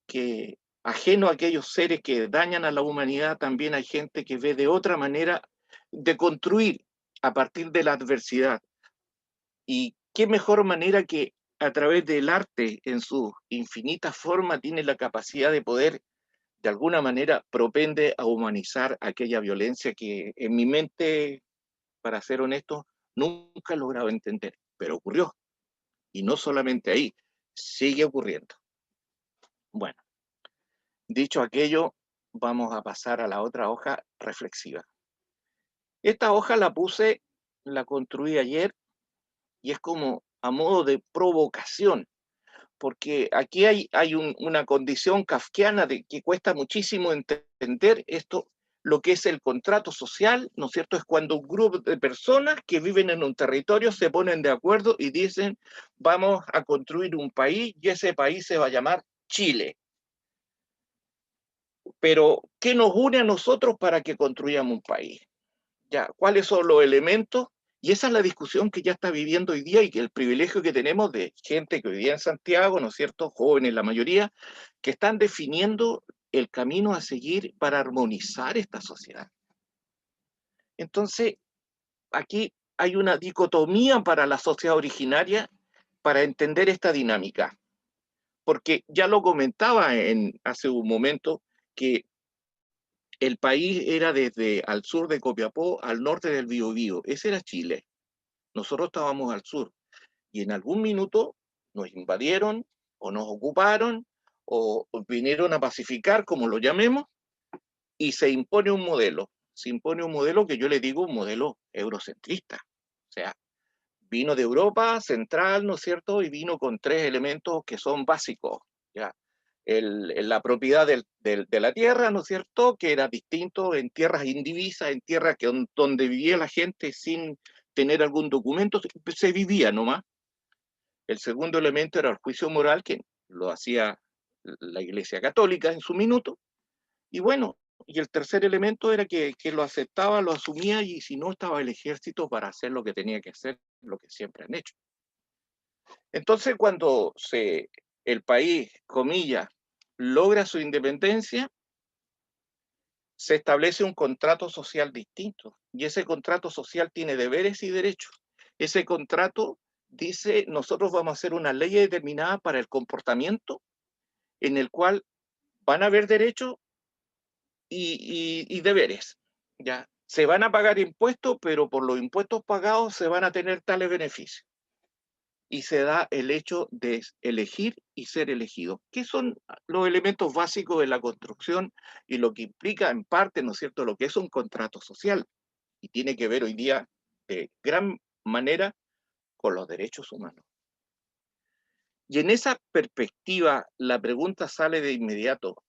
que ajeno a aquellos seres que dañan a la humanidad, también hay gente que ve de otra manera de construir a partir de la adversidad. Y qué mejor manera que a través del arte, en su infinita forma, tiene la capacidad de poder, de alguna manera, propende a humanizar aquella violencia que en mi mente, para ser honesto, nunca he logrado entender, pero ocurrió. Y no solamente ahí, sigue ocurriendo. Bueno, dicho aquello, vamos a pasar a la otra hoja reflexiva. Esta hoja la construí ayer y es como a modo de provocación, porque aquí hay una condición kafkiana de que cuesta muchísimo entender esto, lo que es el contrato social, ¿no es cierto? Es cuando un grupo de personas que viven en un territorio se ponen de acuerdo y dicen, vamos a construir un país y ese país se va a llamar Chile. Pero, ¿qué nos une a nosotros para que construyamos un país? Ya, ¿cuáles son los elementos? Y esa es la discusión que ya está viviendo hoy día y que el privilegio que tenemos de gente que hoy día en Santiago, ¿no es cierto?, jóvenes la mayoría, que están definiendo el camino a seguir para armonizar esta sociedad. Entonces, aquí hay una dicotomía para la sociedad originaria para entender esta dinámica. Porque ya lo comentaba hace un momento que el país era desde al sur de Copiapó al norte del Biobío. Ese era Chile. Nosotros estábamos al sur. Y en algún minuto nos invadieron o nos ocuparon o vinieron a pacificar, como lo llamemos, y se impone un modelo. Se impone un modelo que yo le digo un modelo eurocentrista. O sea, vino de Europa Central, ¿no es cierto? Y vino con 3 elementos que son básicos, ¿ya? La propiedad de la tierra, ¿no es cierto?, que era distinto en tierras indivisas, en tierras donde vivía la gente sin tener algún documento, se vivía nomás. El segundo elemento era el juicio moral, que lo hacía la Iglesia Católica en su minuto. Y bueno, y el tercer elemento era que lo aceptaba, lo asumía, y si no, estaba el ejército para hacer lo que tenía que hacer, lo que siempre han hecho. Entonces, cuando el país, comillas, logra su independencia, se establece un contrato social distinto. Y ese contrato social tiene deberes y derechos. Ese contrato dice, nosotros vamos a hacer una ley determinada para el comportamiento en el cual van a haber derechos y deberes. ¿Ya? Se van a pagar impuestos, pero por los impuestos pagados se van a tener tales beneficios. Y se da el hecho de elegir y ser elegido, que son los elementos básicos de la construcción y lo que implica en parte, ¿no es cierto?, lo que es un contrato social, y tiene que ver hoy día de gran manera con los derechos humanos. Y en esa perspectiva, la pregunta sale de inmediato.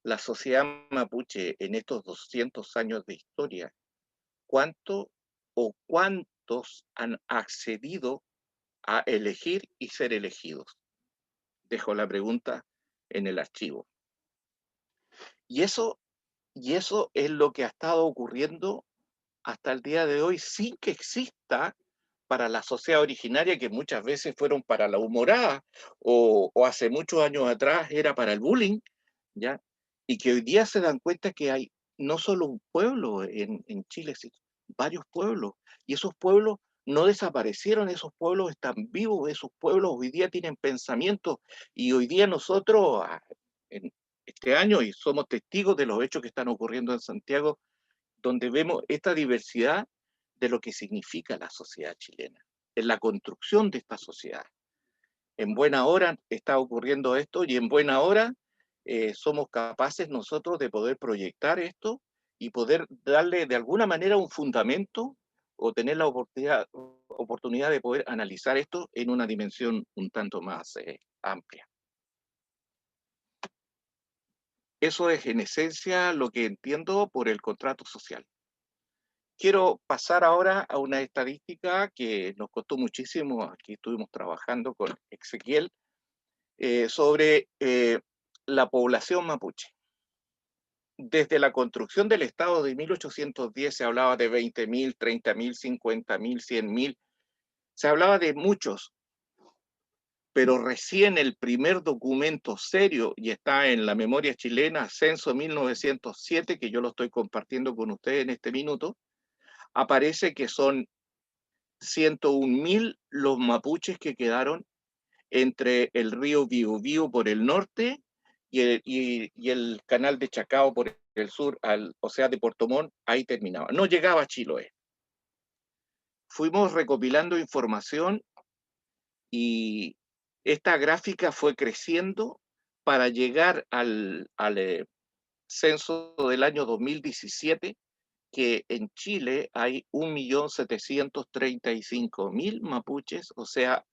La sociedad mapuche en estos 200 años de historia, ¿cuánto o cuántos han accedido a elegir y ser elegidos? Dejo la pregunta en el archivo. Y eso es lo que ha estado ocurriendo hasta el día de hoy, sin que exista para la sociedad originaria, que muchas veces fueron para la humorada, o hace muchos años atrás era para el bullying, ¿ya? Y que hoy día se dan cuenta que hay no solo un pueblo en Chile, sino varios pueblos, y esos pueblos no desaparecieron, esos pueblos están vivos, esos pueblos hoy día tienen pensamientos, y hoy día nosotros, en este año, y somos testigos de los hechos que están ocurriendo en Santiago, donde vemos esta diversidad de lo que significa la sociedad chilena, en la construcción de esta sociedad. En buena hora está ocurriendo esto y en buena hora somos capaces nosotros de poder proyectar esto y poder darle de alguna manera un fundamento o tener la oportunidad de poder analizar esto en una dimensión un tanto más amplia. Eso es en esencia lo que entiendo por el contrato social. Quiero pasar ahora a una estadística que nos costó muchísimo, aquí estuvimos trabajando con Ezequiel, sobre la población mapuche. Desde la construcción del Estado de 1810 se hablaba de 20.000, 30.000, 50.000, 100.000, se hablaba de muchos, pero recién el primer documento serio, y está en la memoria chilena, Censo 1907, que yo lo estoy compartiendo con ustedes en este minuto, aparece que son 101.000 los mapuches que quedaron entre el río Biobío por el norte y el canal de Chacao por el sur, o sea, de Puerto Montt, ahí terminaba. No llegaba a Chiloé. Fuimos recopilando información y esta gráfica fue creciendo para llegar al censo del año 2017, que en Chile hay 1.735.000 mapuches, o sea,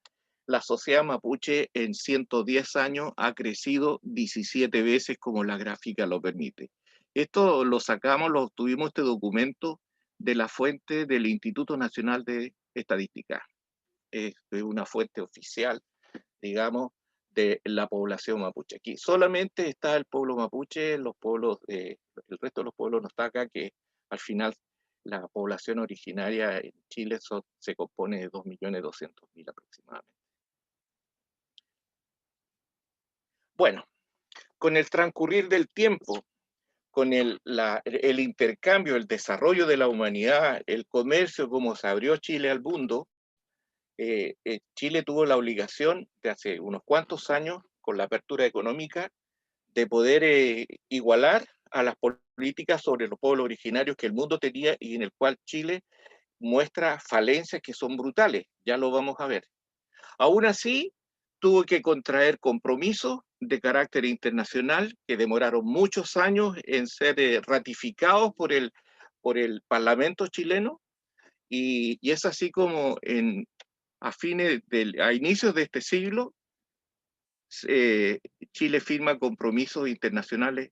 la sociedad mapuche en 110 años ha crecido 17 veces como la gráfica lo permite. Esto lo sacamos, lo obtuvimos este documento de la fuente del Instituto Nacional de Estadística. Es una fuente oficial, digamos, de la población mapuche. Aquí solamente está el pueblo mapuche, los pueblos, el resto de los pueblos no está acá, que al final la población originaria en Chile se compone de 2.200.000 aproximadamente. Bueno, con el transcurrir del tiempo, con el intercambio, el desarrollo de la humanidad, el comercio, como se abrió Chile al mundo, Chile tuvo la obligación de hace unos cuantos años, con la apertura económica, de poder igualar a las políticas sobre los pueblos originarios que el mundo tenía y en el cual Chile muestra falencias que son brutales, ya lo vamos a ver. Aún así, tuvo que contraer compromisos de carácter internacional que demoraron muchos años en ser ratificados por el Parlamento chileno, y es así como a inicios de este siglo, Chile firma compromisos internacionales,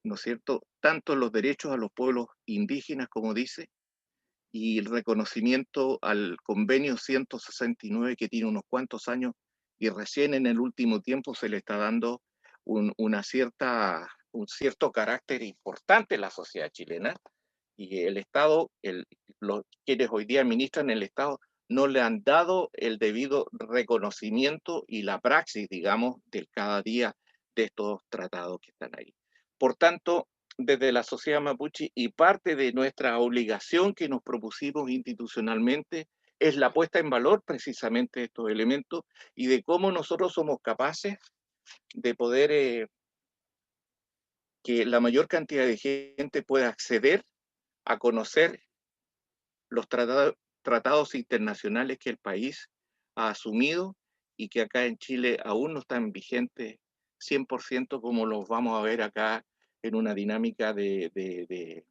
¿no es cierto?, tanto los derechos a los pueblos indígenas, como dice, y el reconocimiento al convenio 169, que tiene unos cuantos años, y recién en el último tiempo se le está dando un cierto carácter importante en la sociedad chilena, y el Estado, quienes hoy día administran el Estado, no le han dado el debido reconocimiento y la praxis, digamos, del cada día de estos tratados que están ahí. Por tanto, desde la sociedad mapuche, y parte de nuestra obligación que nos propusimos institucionalmente, es la puesta en valor precisamente de estos elementos y de cómo nosotros somos capaces de poder que la mayor cantidad de gente pueda acceder a conocer los tratados internacionales que el país ha asumido y que acá en Chile aún no están vigentes 100%, como los vamos a ver acá en una dinámica de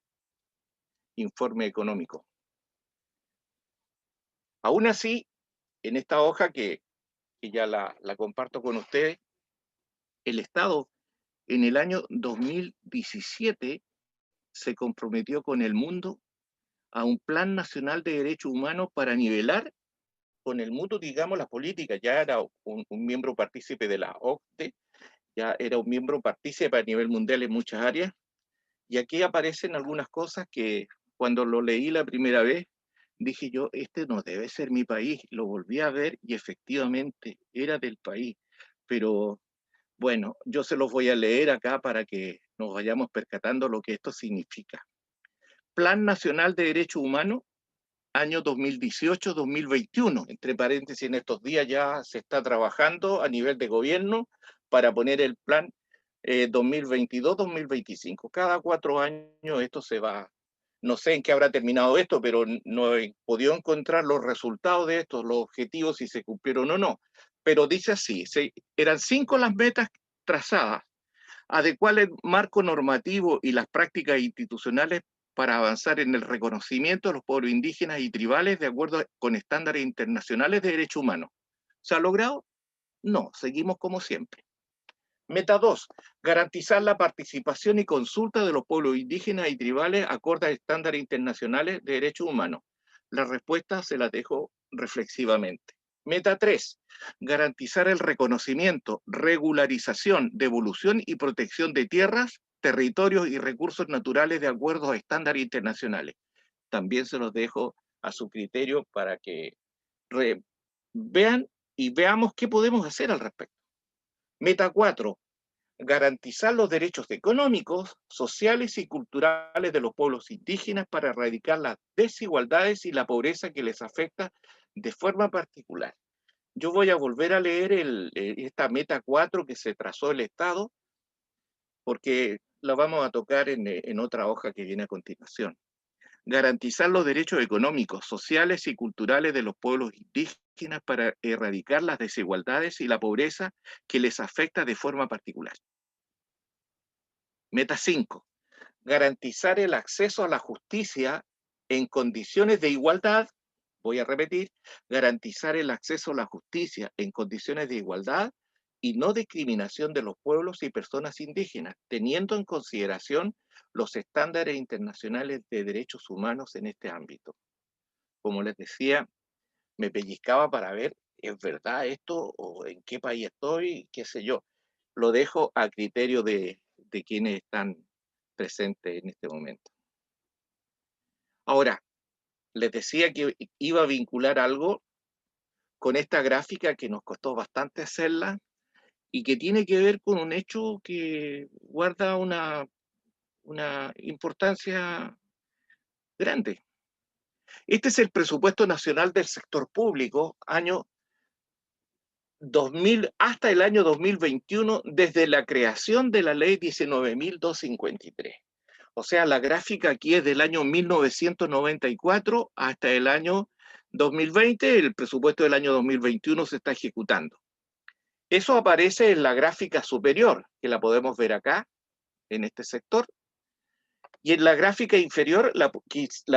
informe económico. Aún así, en esta hoja que ya la comparto con ustedes, el Estado en el año 2017 se comprometió con el mundo a un Plan Nacional de Derechos Humanos para nivelar con el mundo, digamos, las políticas. Ya era un miembro partícipe de la OCDE, ya era un miembro partícipe a nivel mundial en muchas áreas, y aquí aparecen algunas cosas que cuando lo leí la primera vez, dije yo, este no debe ser mi país. Lo volví a ver y efectivamente era del país, pero bueno, yo se los voy a leer acá para que nos vayamos percatando lo que esto significa. Plan Nacional de Derechos Humanos, año 2018-2021. Entre paréntesis, en estos días ya se está trabajando a nivel de gobierno para poner el plan 2022-2025. Cada 4 años esto se va. No sé en qué habrá terminado esto, pero no he podido encontrar los resultados de esto, los objetivos, si se cumplieron o no. Pero dice así, eran 5 las metas trazadas: adecuar el marco normativo y las prácticas institucionales para avanzar en el reconocimiento de los pueblos indígenas y tribales de acuerdo con estándares internacionales de derechos humanos. ¿Se ha logrado? No, seguimos como siempre. Meta 2, garantizar la participación y consulta de los pueblos indígenas y tribales acorde a estándares internacionales de derechos humanos. La respuesta se la dejo reflexivamente. Meta 3, garantizar el reconocimiento, regularización, devolución y protección de tierras, territorios y recursos naturales de acuerdo a estándares internacionales. También se los dejo a su criterio para que vean y veamos qué podemos hacer al respecto. Meta 4, garantizar los derechos económicos, sociales y culturales de los pueblos indígenas para erradicar las desigualdades y la pobreza que les afecta de forma particular. Yo voy a volver a leer esta meta 4 que se trazó el Estado, porque la vamos a tocar en otra hoja que viene a continuación. Garantizar los derechos económicos, sociales y culturales de los pueblos indígenas para erradicar las desigualdades y la pobreza que les afecta de forma particular. Meta 5. Garantizar el acceso a la justicia en condiciones de igualdad voy a repetir, garantizar el acceso a la justicia en condiciones de igualdad y no discriminación de los pueblos y personas indígenas, teniendo en consideración los estándares internacionales de derechos humanos en este ámbito. Como les decía, me pellizcaba para ver, ¿es verdad esto? ¿O en qué país estoy? ¿Qué sé yo? Lo dejo a criterio de quienes están presentes en este momento. Ahora, les decía que iba a vincular algo con esta gráfica que nos costó bastante hacerla y que tiene que ver con un hecho que guarda una importancia grande. Este es el presupuesto nacional del sector público, año 2000 hasta el año 2021, desde la creación de la ley 19.253. O sea, la gráfica aquí es del año 1994 hasta el año 2020, el presupuesto del año 2021 se está ejecutando. Eso aparece en la gráfica superior, que la podemos ver acá, en este sector. Y en la gráfica inferior la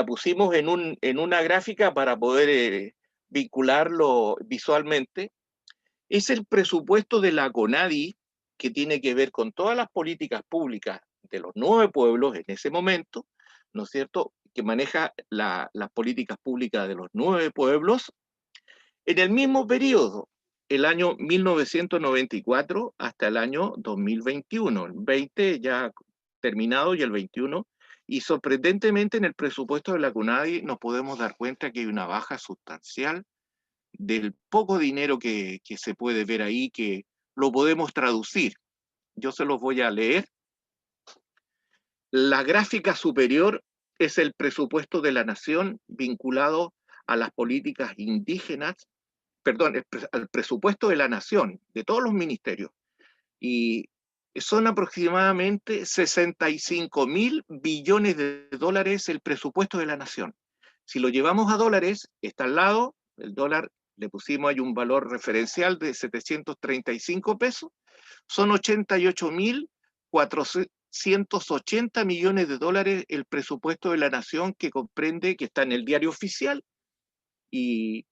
pusimos en una gráfica para poder vincularlo visualmente. Es el presupuesto de la CONADI, que tiene que ver con todas las políticas públicas de los 9 pueblos en ese momento, ¿no es cierto?, que maneja las políticas públicas de los 9 pueblos, en el mismo periodo, el año 1994 hasta el año 2021, el 20 ya terminado y el 21, y sorprendentemente en el presupuesto de la CONADI nos podemos dar cuenta que hay una baja sustancial del poco dinero que se puede ver ahí, que lo podemos traducir. Yo se los voy a leer. La gráfica superior es el presupuesto de la nación vinculado a las políticas indígenas, perdón, al presupuesto de la nación, de todos los ministerios. Y son aproximadamente 65.000 billones de dólares el presupuesto de la nación. Si lo llevamos a dólares, está al lado, el dólar le pusimos ahí un valor referencial de 735 pesos, son 88.480 millones de dólares el presupuesto de la nación, que comprende, que está en el diario oficial y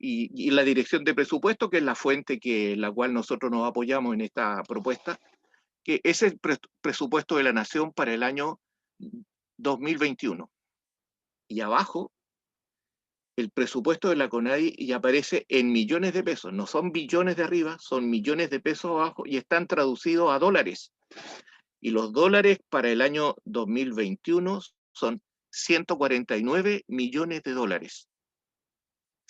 la dirección de presupuesto, que es la fuente la cual nosotros nos apoyamos en esta propuesta, que es el presupuesto de la nación para el año 2021. Y abajo, el presupuesto de la CONADI, y aparece en millones de pesos, no son billones de arriba, son millones de pesos abajo, y están traducidos a dólares. Y los dólares para el año 2021 son 149 millones de dólares.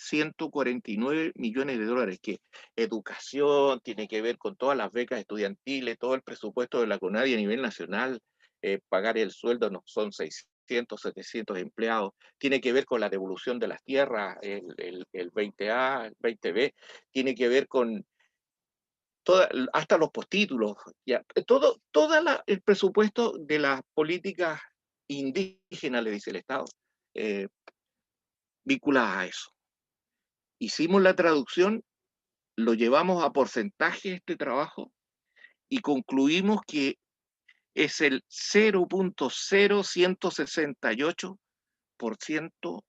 149 millones de dólares, que educación, tiene que ver con todas las becas estudiantiles, todo el presupuesto de la CONADI a nivel nacional, pagar el sueldo, no, son 600, 700 empleados, tiene que ver con la devolución de las tierras, el 20A, el 20B, tiene que ver con hasta los postítulos, ya, todo el presupuesto de las políticas indígenas, le dice el Estado, vinculadas a eso. Hicimos la traducción, lo llevamos a porcentaje este trabajo y concluimos que es el 0.0168%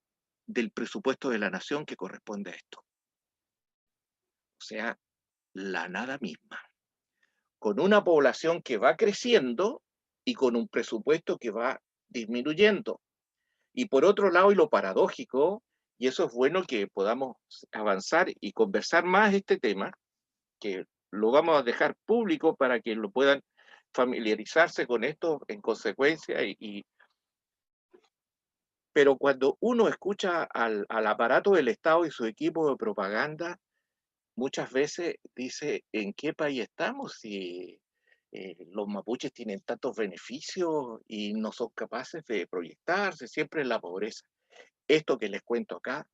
del presupuesto de la nación que corresponde a esto. O sea, la nada misma. Con una población que va creciendo y con un presupuesto que va disminuyendo. Y por otro lado, y lo paradójico, y eso es bueno que podamos avanzar y conversar más este tema, que lo vamos a dejar público para que lo puedan familiarizarse con esto en consecuencia. Pero cuando uno escucha al aparato del Estado y su equipo de propaganda, muchas veces dice, ¿en qué país estamos? Si los mapuches tienen tantos beneficios y no son capaces de proyectarse siempre en la pobreza. Esto que les cuento acá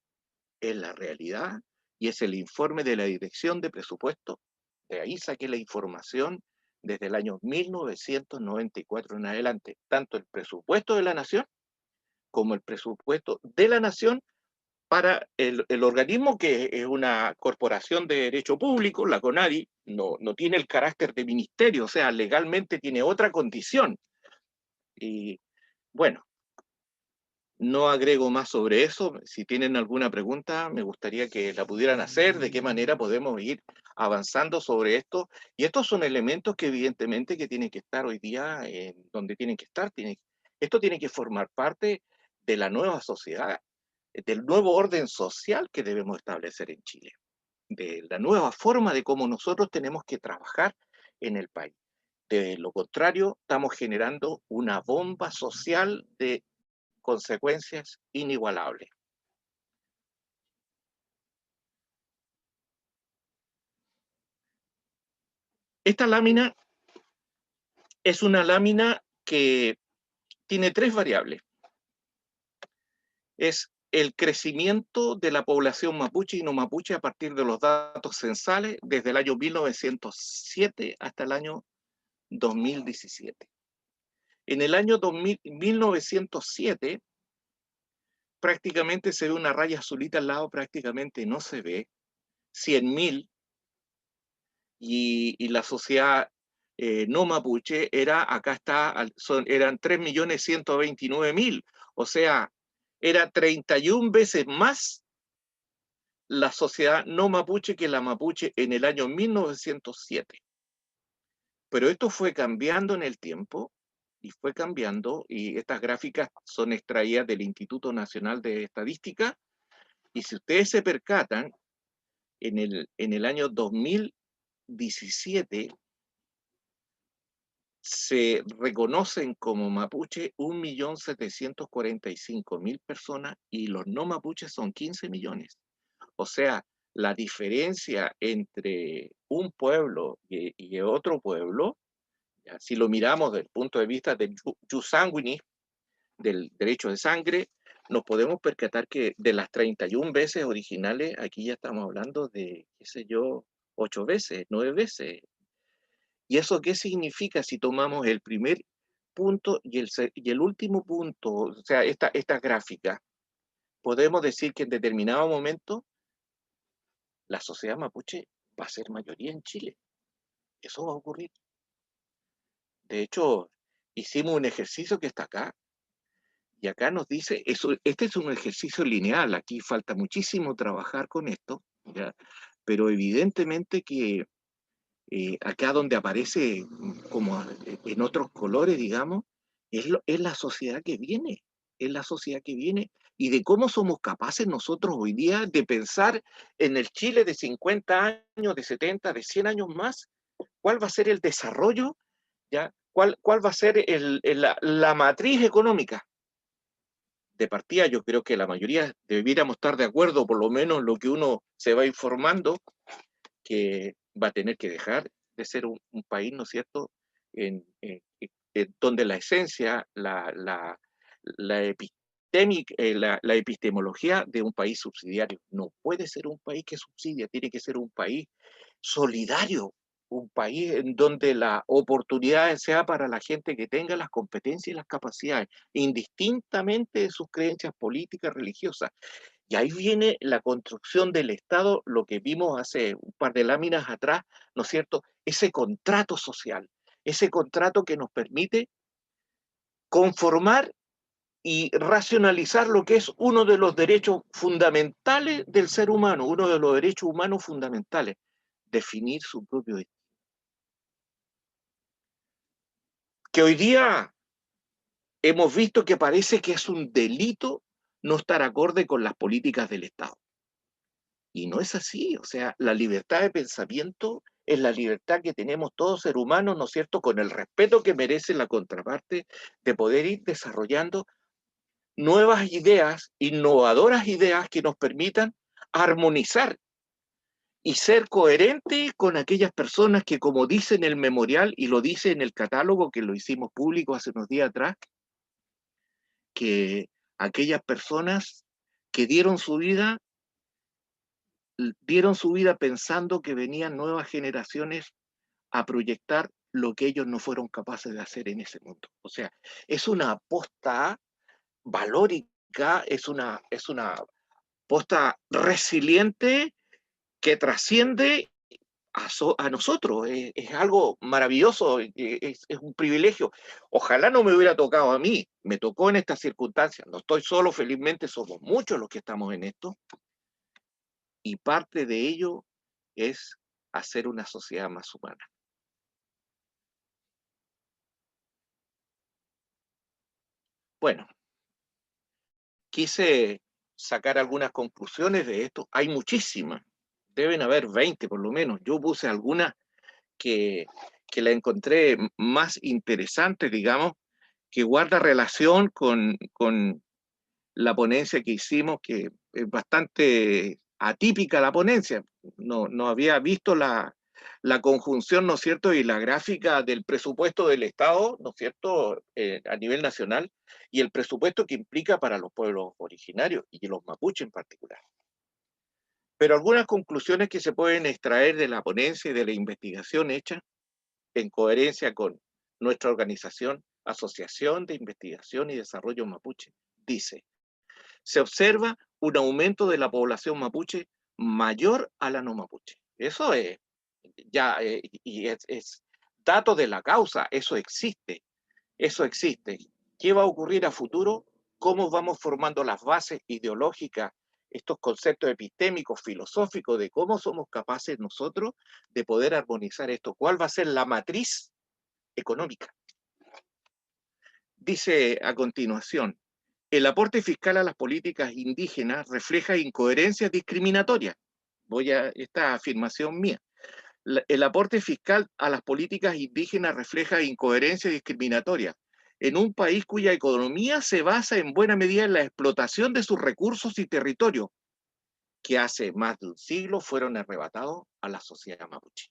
es la realidad y es el informe de la Dirección de Presupuesto. De ahí saqué la información desde el año 1994 en adelante, tanto el presupuesto de la nación como el presupuesto de la nación para el organismo, que es una corporación de derecho público, la CONADI, no tiene el carácter de ministerio, o sea, legalmente tiene otra condición. Y bueno, No agrego más sobre eso. Si tienen alguna pregunta, me gustaría que la pudieran hacer, de qué manera podemos ir avanzando sobre esto. Y estos son elementos que evidentemente que tienen que estar hoy día donde tienen que estar. Esto tiene que formar parte de la nueva sociedad, del nuevo orden social que debemos establecer en Chile, de la nueva forma de cómo nosotros tenemos que trabajar en el país. De lo contrario, estamos generando una bomba social de consecuencias inigualables. Esta lámina es una lámina que tiene tres variables. Es el crecimiento de la población mapuche y no mapuche a partir de los datos censales desde el año 1907 hasta el año 2017. En el año 1907 prácticamente se ve una raya azulita al lado, prácticamente no se ve, 100.000, y la sociedad no mapuche eran 3.129.000, o sea, era 31 veces más la sociedad no mapuche que la mapuche en el año 1907. Pero esto fue cambiando en el tiempo, y fue cambiando, y estas gráficas son extraídas del Instituto Nacional de Estadística, y si ustedes se percatan, en el año 2017 se reconocen como mapuche 1.745.000 personas y los no mapuches son 15 millones. O sea, la diferencia entre un pueblo y otro pueblo, ya, si lo miramos desde el punto de vista del jus sanguinis, del derecho de sangre, nos podemos percatar que de las 31 veces originales, aquí ya estamos hablando de, qué sé yo, 8 veces, 9 veces. ¿Y eso qué significa si tomamos el primer punto y el último punto? O sea, esta gráfica, podemos decir que en determinado momento la sociedad mapuche va a ser mayoría en Chile. Eso va a ocurrir. De hecho, hicimos un ejercicio que está acá, y acá nos dice, este es un ejercicio lineal, aquí falta muchísimo trabajar con esto, ¿ya? Pero evidentemente que acá donde aparece como en otros colores, digamos, es la sociedad que viene, es la sociedad que viene, y de cómo somos capaces nosotros hoy día de pensar en el Chile de 50 años, de 70, de 100 años más, cuál va a ser el desarrollo, ¿ya? ¿Cuál va a ser la matriz económica. De partida, yo creo que la mayoría debiéramos estar de acuerdo, por lo menos lo que uno se va informando, que va a tener que dejar de ser un país, ¿no es cierto?, donde la esencia, la epistemología de un país subsidiario. No puede ser un país que subsidia, tiene que ser un país solidario, un país en donde la oportunidad sea para la gente que tenga las competencias y las capacidades, indistintamente de sus creencias políticas, religiosas. Y ahí viene la construcción del Estado, lo que vimos hace un par de láminas atrás, ¿no es cierto? Ese contrato social, ese contrato que nos permite conformar y racionalizar lo que es uno de los derechos fundamentales del ser humano, uno de los derechos humanos fundamentales, definir su propio destino. Que hoy día hemos visto que parece que es un delito no estar acorde con las políticas del Estado. Y no es así, o sea, la libertad de pensamiento es la libertad que tenemos todos seres humanos, ¿no es cierto?, con el respeto que merece la contraparte, de poder ir desarrollando nuevas ideas, innovadoras ideas que nos permitan armonizar y ser coherente con aquellas personas que, como dice en el memorial y lo dice en el catálogo que lo hicimos público hace unos días atrás, que aquellas personas que dieron su vida pensando que venían nuevas generaciones a proyectar lo que ellos no fueron capaces de hacer en ese mundo. O sea, es una aposta valórica, es una aposta resiliente que trasciende a nosotros. Es algo maravilloso, es un privilegio. Ojalá no me hubiera tocado a mí, me tocó en estas circunstancias. No estoy solo, felizmente somos muchos los que estamos en esto, y parte de ello es hacer una sociedad más humana. Bueno, quise sacar algunas conclusiones de esto. Hay muchísimas, deben haber 20 por lo menos. Yo puse algunas que la encontré más interesante, digamos, que guarda relación con la ponencia que hicimos, que es bastante atípica la ponencia. No había visto la conjunción, ¿no es cierto?, y la gráfica del presupuesto del Estado, ¿no es cierto?, a nivel nacional, y el presupuesto que implica para los pueblos originarios, y los mapuches en particular. Pero algunas conclusiones que se pueden extraer de la ponencia y de la investigación hecha en coherencia con nuestra organización, Asociación de Investigación y Desarrollo Mapuche, dice: se observa un aumento de la población mapuche mayor a la no mapuche. Eso es ya, y es dato de la causa, eso existe, eso existe. ¿Qué va a ocurrir a futuro? ¿Cómo vamos formando las bases ideológicas, estos conceptos epistémicos, filosóficos, de cómo somos capaces nosotros de poder armonizar esto? ¿Cuál va a ser la matriz económica? Dice a continuación: el aporte fiscal a las políticas indígenas refleja incoherencias discriminatorias. Voy a esta afirmación mía. El aporte fiscal a las políticas indígenas refleja incoherencias discriminatorias en un país cuya economía se basa en buena medida en la explotación de sus recursos y territorios, que hace más de un siglo fueron arrebatados a la sociedad mapuche.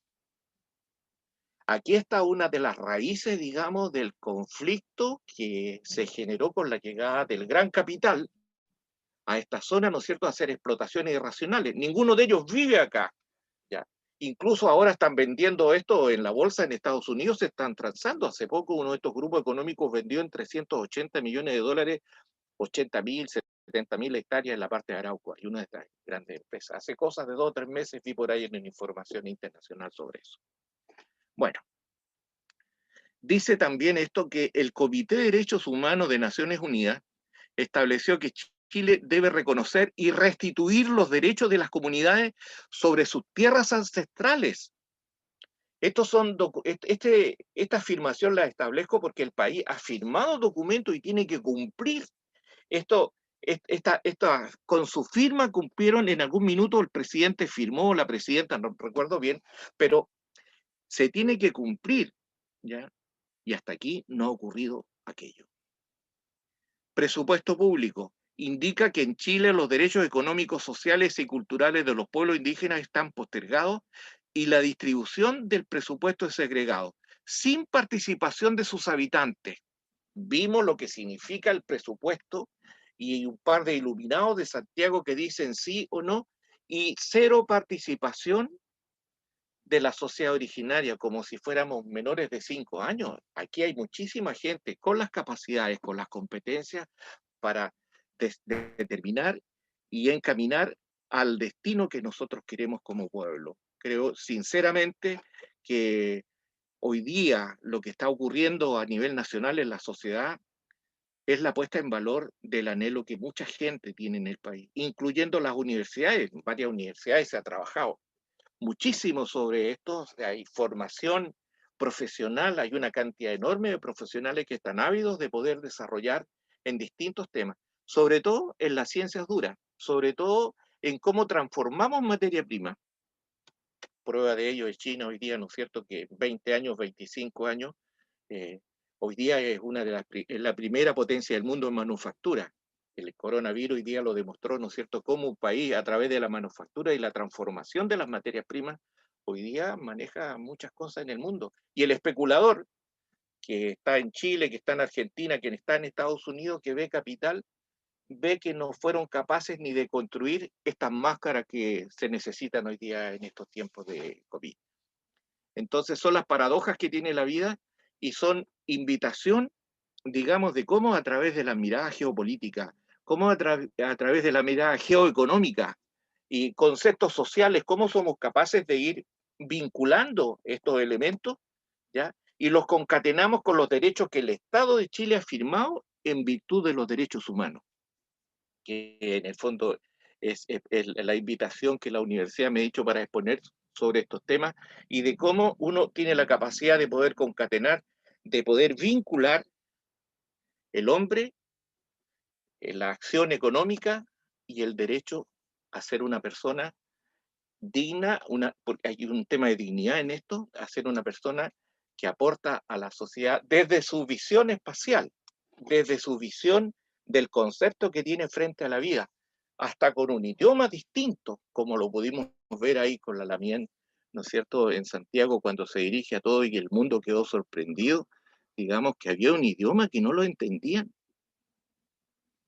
Aquí está una de las raíces, digamos, del conflicto que se generó con la llegada del gran capital a esta zona, ¿no es cierto?, a hacer explotaciones irracionales. Ninguno de ellos vive acá, ¿ya? Incluso ahora están vendiendo esto en la bolsa en Estados Unidos, se están transando. Hace poco uno de estos grupos económicos vendió en 380 millones de dólares, 80.000, 70.000 hectáreas en la parte de Arauco. Y una de estas grandes empresas. Hace cosas de 2 o 3 meses vi por ahí en información internacional sobre eso. Bueno, dice también esto que el Comité de Derechos Humanos de Naciones Unidas estableció que Chile debe reconocer y restituir los derechos de las comunidades sobre sus tierras ancestrales. Esta afirmación la establezco porque el país ha firmado documentos y tiene que cumplir. Con su firma cumplieron en algún minuto, el presidente firmó, la presidenta, no recuerdo bien, pero se tiene que cumplir, ¿ya? Y hasta aquí no ha ocurrido aquello. Presupuesto público. Indica que en Chile los derechos económicos, sociales y culturales de los pueblos indígenas están postergados y la distribución del presupuesto es segregado, sin participación de sus habitantes. Vimos lo que significa el presupuesto y un par de iluminados de Santiago que dicen sí o no, y cero participación de la sociedad originaria, como si fuéramos menores de 5 años. Aquí hay muchísima gente con las capacidades, con las competencias para determinar y encaminar al destino que nosotros queremos como pueblo. Creo sinceramente que hoy día lo que está ocurriendo a nivel nacional en la sociedad es la puesta en valor del anhelo que mucha gente tiene en el país, incluyendo las universidades. En varias universidades se ha trabajado muchísimo sobre esto, hay formación profesional, hay una cantidad enorme de profesionales que están ávidos de poder desarrollar en distintos temas, sobre todo en las ciencias duras, sobre todo en cómo transformamos materia prima. Prueba de ello es China hoy día, ¿no es cierto?, que 20 años, 25 años, hoy día es la primera potencia del mundo en manufactura. El coronavirus hoy día lo demostró, ¿no es cierto?, cómo un país a través de la manufactura y la transformación de las materias primas, hoy día maneja muchas cosas en el mundo. Y el especulador, que está en Chile, que está en Argentina, que está en Estados Unidos, que ve capital, ve que no fueron capaces ni de construir estas máscaras que se necesitan hoy día en estos tiempos de COVID. Entonces son las paradojas que tiene la vida y son invitación, digamos, de cómo a través de la mirada geopolítica, cómo a través de la mirada geoeconómica y conceptos sociales, cómo somos capaces de ir vinculando estos elementos, ¿ya? Y los concatenamos con los derechos que el Estado de Chile ha firmado en virtud de los derechos humanos, que en el fondo es la invitación que la universidad me ha hecho para exponer sobre estos temas y de cómo uno tiene la capacidad de poder concatenar, de poder vincular el hombre, la acción económica y el derecho a ser una persona digna, porque hay un tema de dignidad en esto, a ser una persona que aporta a la sociedad desde su visión espacial, desde su visión del concepto que tiene frente a la vida, hasta con un idioma distinto, como lo pudimos ver ahí con la Lamien, ¿no es cierto?, en Santiago, cuando se dirige a todo y el mundo quedó sorprendido, digamos que había un idioma que no lo entendían.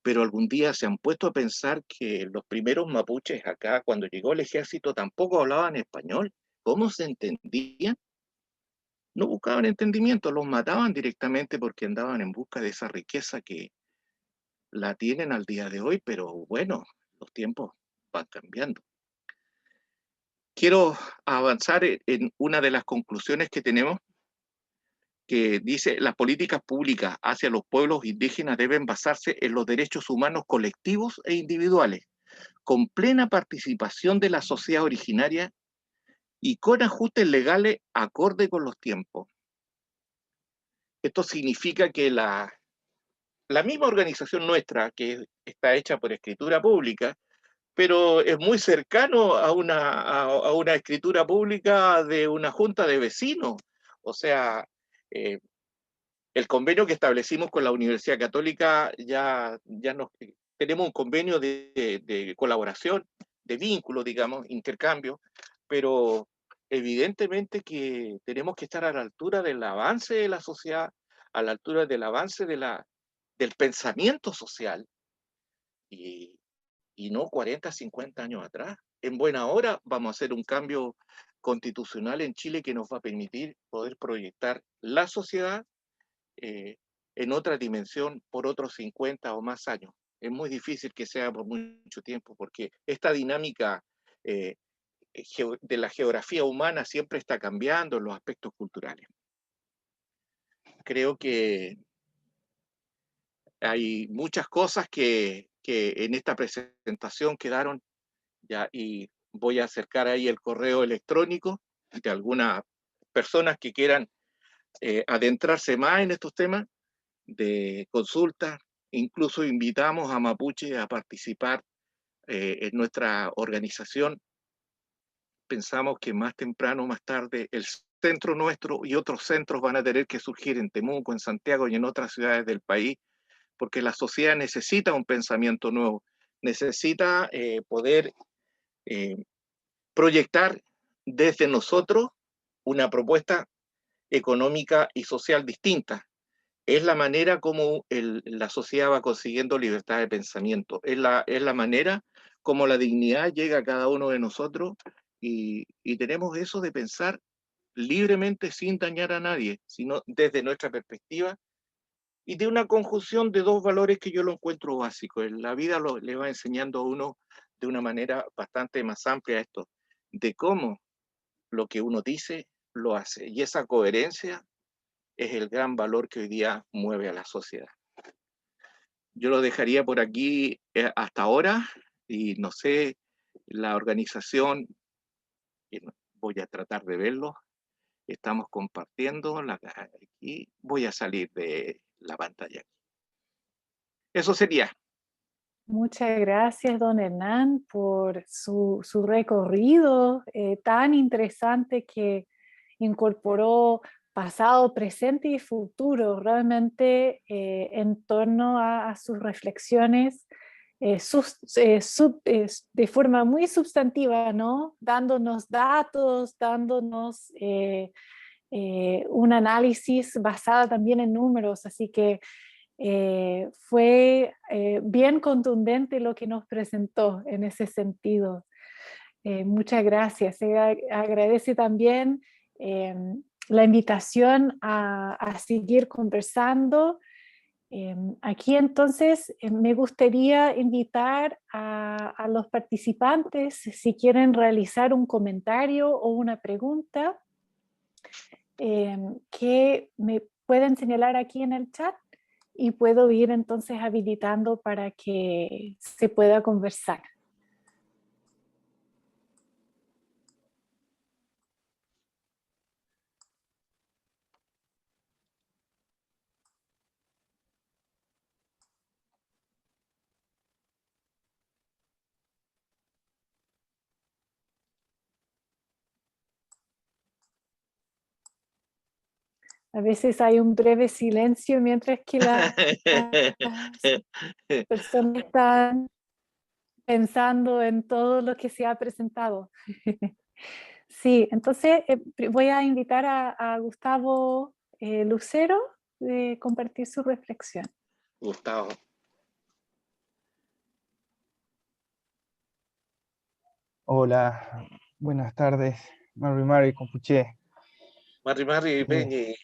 Pero algún día se han puesto a pensar que los primeros mapuches acá, cuando llegó el ejército, tampoco hablaban español. ¿Cómo se entendían? No buscaban entendimiento, los mataban directamente porque andaban en busca de esa riqueza que la tienen al día de hoy, pero bueno, los tiempos van cambiando. Quiero avanzar en una de las conclusiones que tenemos, que dice: las políticas públicas hacia los pueblos indígenas deben basarse en los derechos humanos colectivos e individuales, con plena participación de la sociedad originaria y con ajustes legales acorde con los tiempos. Esto significa que la misma organización nuestra, que está hecha por escritura pública, pero es muy cercano a una escritura pública de una junta de vecinos. O sea, el convenio que establecimos con la Universidad Católica, tenemos un convenio de colaboración, de vínculo, digamos, intercambio, pero evidentemente que tenemos que estar a la altura del avance de la sociedad, a la altura del avance del pensamiento social, y no 40, 50 años atrás. En buena hora vamos a hacer un cambio constitucional en Chile que nos va a permitir poder proyectar la sociedad en otra dimensión por otros 50 o más años. Es muy difícil que sea por mucho tiempo, porque esta dinámica de la geografía humana siempre está cambiando en los aspectos culturales. Creo que hay muchas cosas que en esta presentación quedaron ya, y voy a acercar ahí el correo electrónico de algunas personas que quieran adentrarse más en estos temas de consulta. Incluso invitamos a Mapuche a participar en nuestra organización. Pensamos que más temprano o más tarde el centro nuestro y otros centros van a tener que surgir en Temuco, en Santiago y en otras ciudades del país, porque la sociedad necesita un pensamiento nuevo, necesita poder proyectar desde nosotros una propuesta económica y social distinta. Es la manera como la sociedad va consiguiendo libertad de pensamiento, es la manera como la dignidad llega a cada uno de nosotros y tenemos eso de pensar libremente sin dañar a nadie, sino desde nuestra perspectiva y de una conjunción de dos valores que yo lo encuentro básico. En la vida le va enseñando a uno de una manera bastante más amplia esto, de cómo lo que uno dice lo hace. Y esa coherencia es el gran valor que hoy día mueve a la sociedad. Yo lo dejaría por aquí hasta ahora y no sé, la organización, voy a tratar de verlo, estamos compartiendo, aquí voy a salir de la pantalla. Eso sería. Muchas gracias, don Hernán, por su recorrido tan interesante que incorporó pasado, presente y futuro, realmente en torno a sus reflexiones de forma muy sustantiva, ¿no? Dándonos datos, dándonos un análisis basado también en números, así que fue bien contundente lo que nos presentó en ese sentido. Muchas gracias. Se agradece también la invitación a seguir conversando Aquí entonces me gustaría invitar a los participantes, si quieren realizar un comentario o una pregunta, que me pueden señalar aquí en el chat y puedo ir entonces habilitando para que se pueda conversar. A veces hay un breve silencio mientras que las personas están pensando en todo lo que se ha presentado. Sí, entonces voy a invitar a Gustavo Lucero de compartir su reflexión. Gustavo. Hola, buenas tardes, Mari Compuché. Mari Peñi.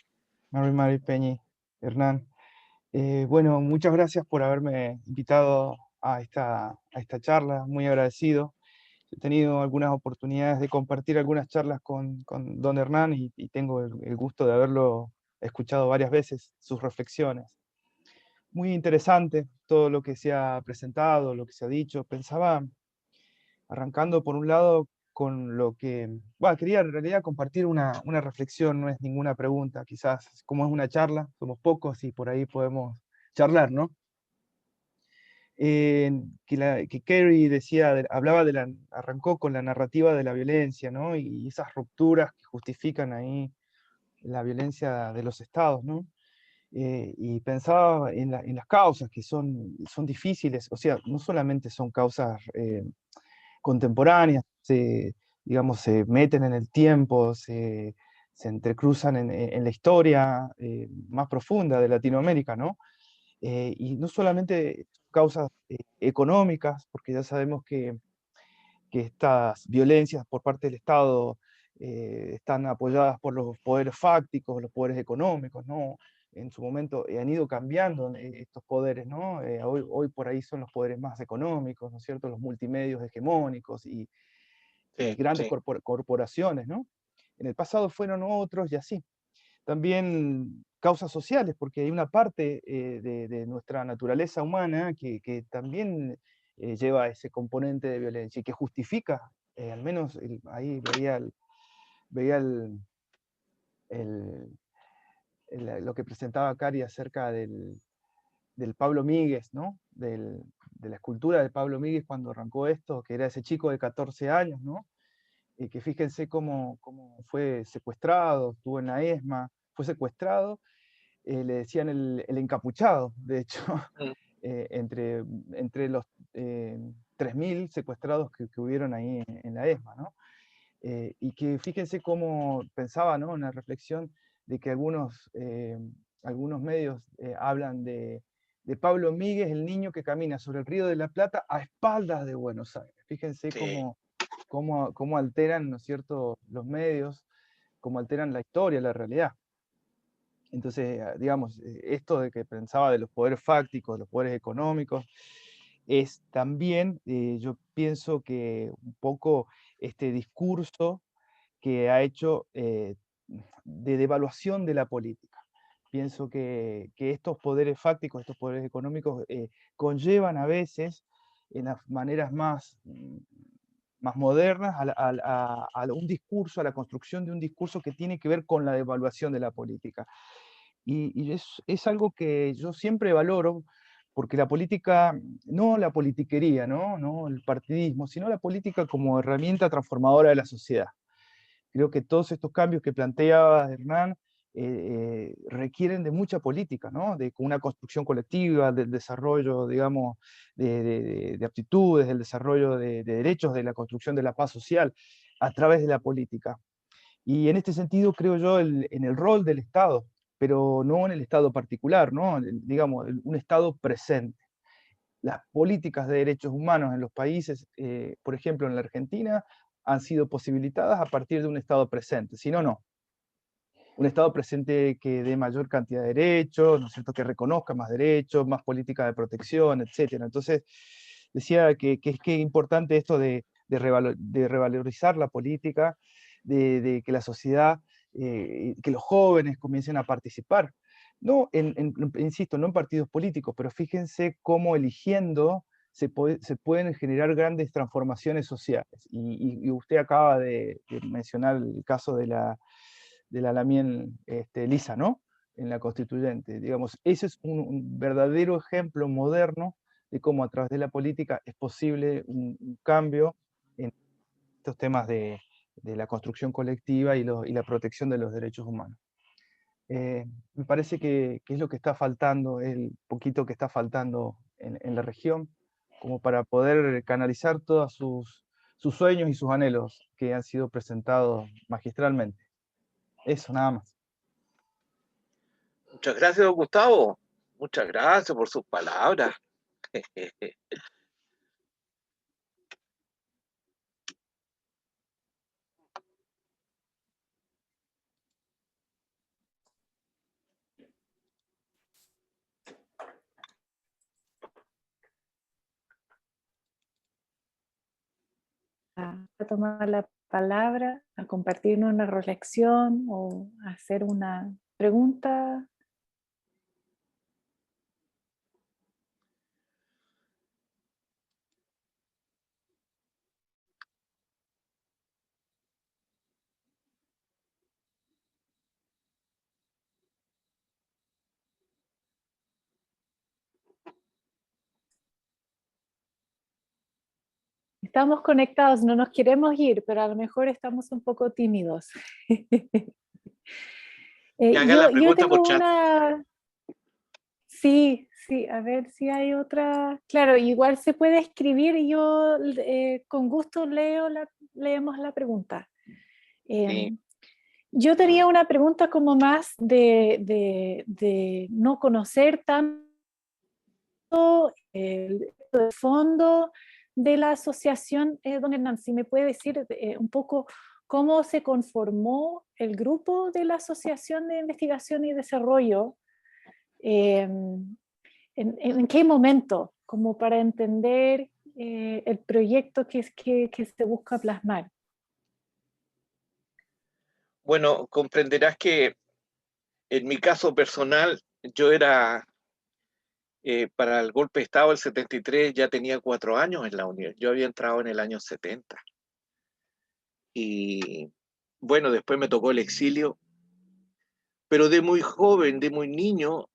Mari Peñi, Hernán. Bueno, muchas gracias por haberme invitado a esta charla, muy agradecido. He tenido algunas oportunidades de compartir algunas charlas con don Hernán y tengo el gusto de haberlo escuchado varias veces, sus reflexiones. Muy interesante todo lo que se ha presentado, lo que se ha dicho. Pensaba, arrancando por un lado con lo que, bueno, quería en realidad compartir una reflexión, no es ninguna pregunta, quizás como es una charla, somos pocos y por ahí podemos charlar, ¿no? Que Kerry decía, hablaba arrancó con la narrativa de la violencia, ¿no? Y esas rupturas que justifican ahí la violencia de los estados, ¿no? Y pensaba en las causas que son difíciles, o sea, no solamente son causas contemporáneas, digamos, se meten en el tiempo, se entrecruzan en la historia más profunda de Latinoamérica, ¿no? Y no solamente causas económicas, porque ya sabemos que estas violencias por parte del Estado están apoyadas por los poderes fácticos, los poderes económicos, ¿no? En su momento han ido cambiando estos poderes, ¿no? Hoy por ahí son los poderes más económicos, ¿no es cierto? Los multimedios hegemónicos y grandes corporaciones, ¿no? En el pasado fueron otros y así. También causas sociales, porque hay una parte de nuestra naturaleza humana que también lleva ese componente de violencia y que justifica, al menos ahí veía lo que presentaba Cari acerca del Pablo Míguez, ¿no? De la escultura de Pablo Míguez cuando arrancó esto, que era ese chico de 14 años, ¿no? Y que fíjense cómo fue secuestrado, estuvo en la ESMA, fue secuestrado, le decían el encapuchado, de hecho, entre los 3.000 secuestrados que hubieron ahí en la ESMA, ¿no? Y que fíjense cómo pensaba, ¿no? Una reflexión de que algunos medios hablan de Pablo Míguez, el niño que camina sobre el Río de la Plata a espaldas de Buenos Aires. Fíjense cómo alteran, ¿no es cierto?, los medios, cómo alteran la historia, la realidad. Entonces, digamos, esto de que pensaba de los poderes fácticos, de los poderes económicos, es también, yo pienso que un poco este discurso que ha hecho de devaluación de la política. Pienso que estos poderes fácticos, estos poderes económicos, conllevan a veces, en las maneras más modernas, a un discurso, a la construcción de un discurso que tiene que ver con la devaluación de la política. Y es algo que yo siempre valoro, porque la política, no la politiquería, no el partidismo, sino la política como herramienta transformadora de la sociedad. Creo que todos estos cambios que planteaba Hernán requieren de mucha política, ¿no? De una construcción colectiva, del desarrollo, digamos, de aptitudes, del desarrollo de derechos, de la construcción de la paz social a través de la política. Y en este sentido creo yo en el rol del Estado, pero no en el Estado particular, ¿no? Digamos, un Estado presente. Las políticas de derechos humanos en los países, por ejemplo en la Argentina, han sido posibilitadas a partir de un Estado presente, si no, no. un Estado presente que dé mayor cantidad de derechos, ¿no es cierto?, que reconozca más derechos, más política de protección, etcétera. Entonces, decía que es importante esto de revalorizar la política, de que la sociedad, que los jóvenes comiencen a participar. No, insisto, no en partidos políticos, pero fíjense cómo eligiendo se pueden generar grandes transformaciones sociales. Y usted acaba de mencionar el caso de la Lamien Lisa, ¿no? En la constituyente. Digamos, ese es un verdadero ejemplo moderno de cómo a través de la política es posible un cambio en estos temas de la construcción colectiva y la protección de los derechos humanos. Me parece que es lo que está faltando, el poquito que está faltando en la región, como para poder canalizar todos sus sueños y sus anhelos que han sido presentados magistralmente. Eso, nada más. Muchas gracias, don Gustavo. Muchas gracias por sus palabras. A tomar la palabra, a compartirnos una reflexión o a hacer una pregunta. Estamos conectados, no nos queremos ir, pero a lo mejor estamos un poco tímidos. Que haga la pregunta tengo por chat. una... Sí, a ver si hay otra. Claro, igual se puede escribir y yo con gusto leemos la pregunta. Sí. Yo tenía una pregunta como más de no conocer tanto el fondo de la asociación. Don Hernán, si me puede decir un poco cómo se conformó el grupo de la Asociación de Investigación y Desarrollo, en qué momento, como para entender el proyecto que se busca plasmar. Bueno, comprenderás que en mi caso personal, yo era, para el golpe de Estado del 73, ya tenía 4 años en la Unión. Yo había entrado en el año 70. Y bueno, después me tocó el exilio. Pero de muy joven, de muy niño,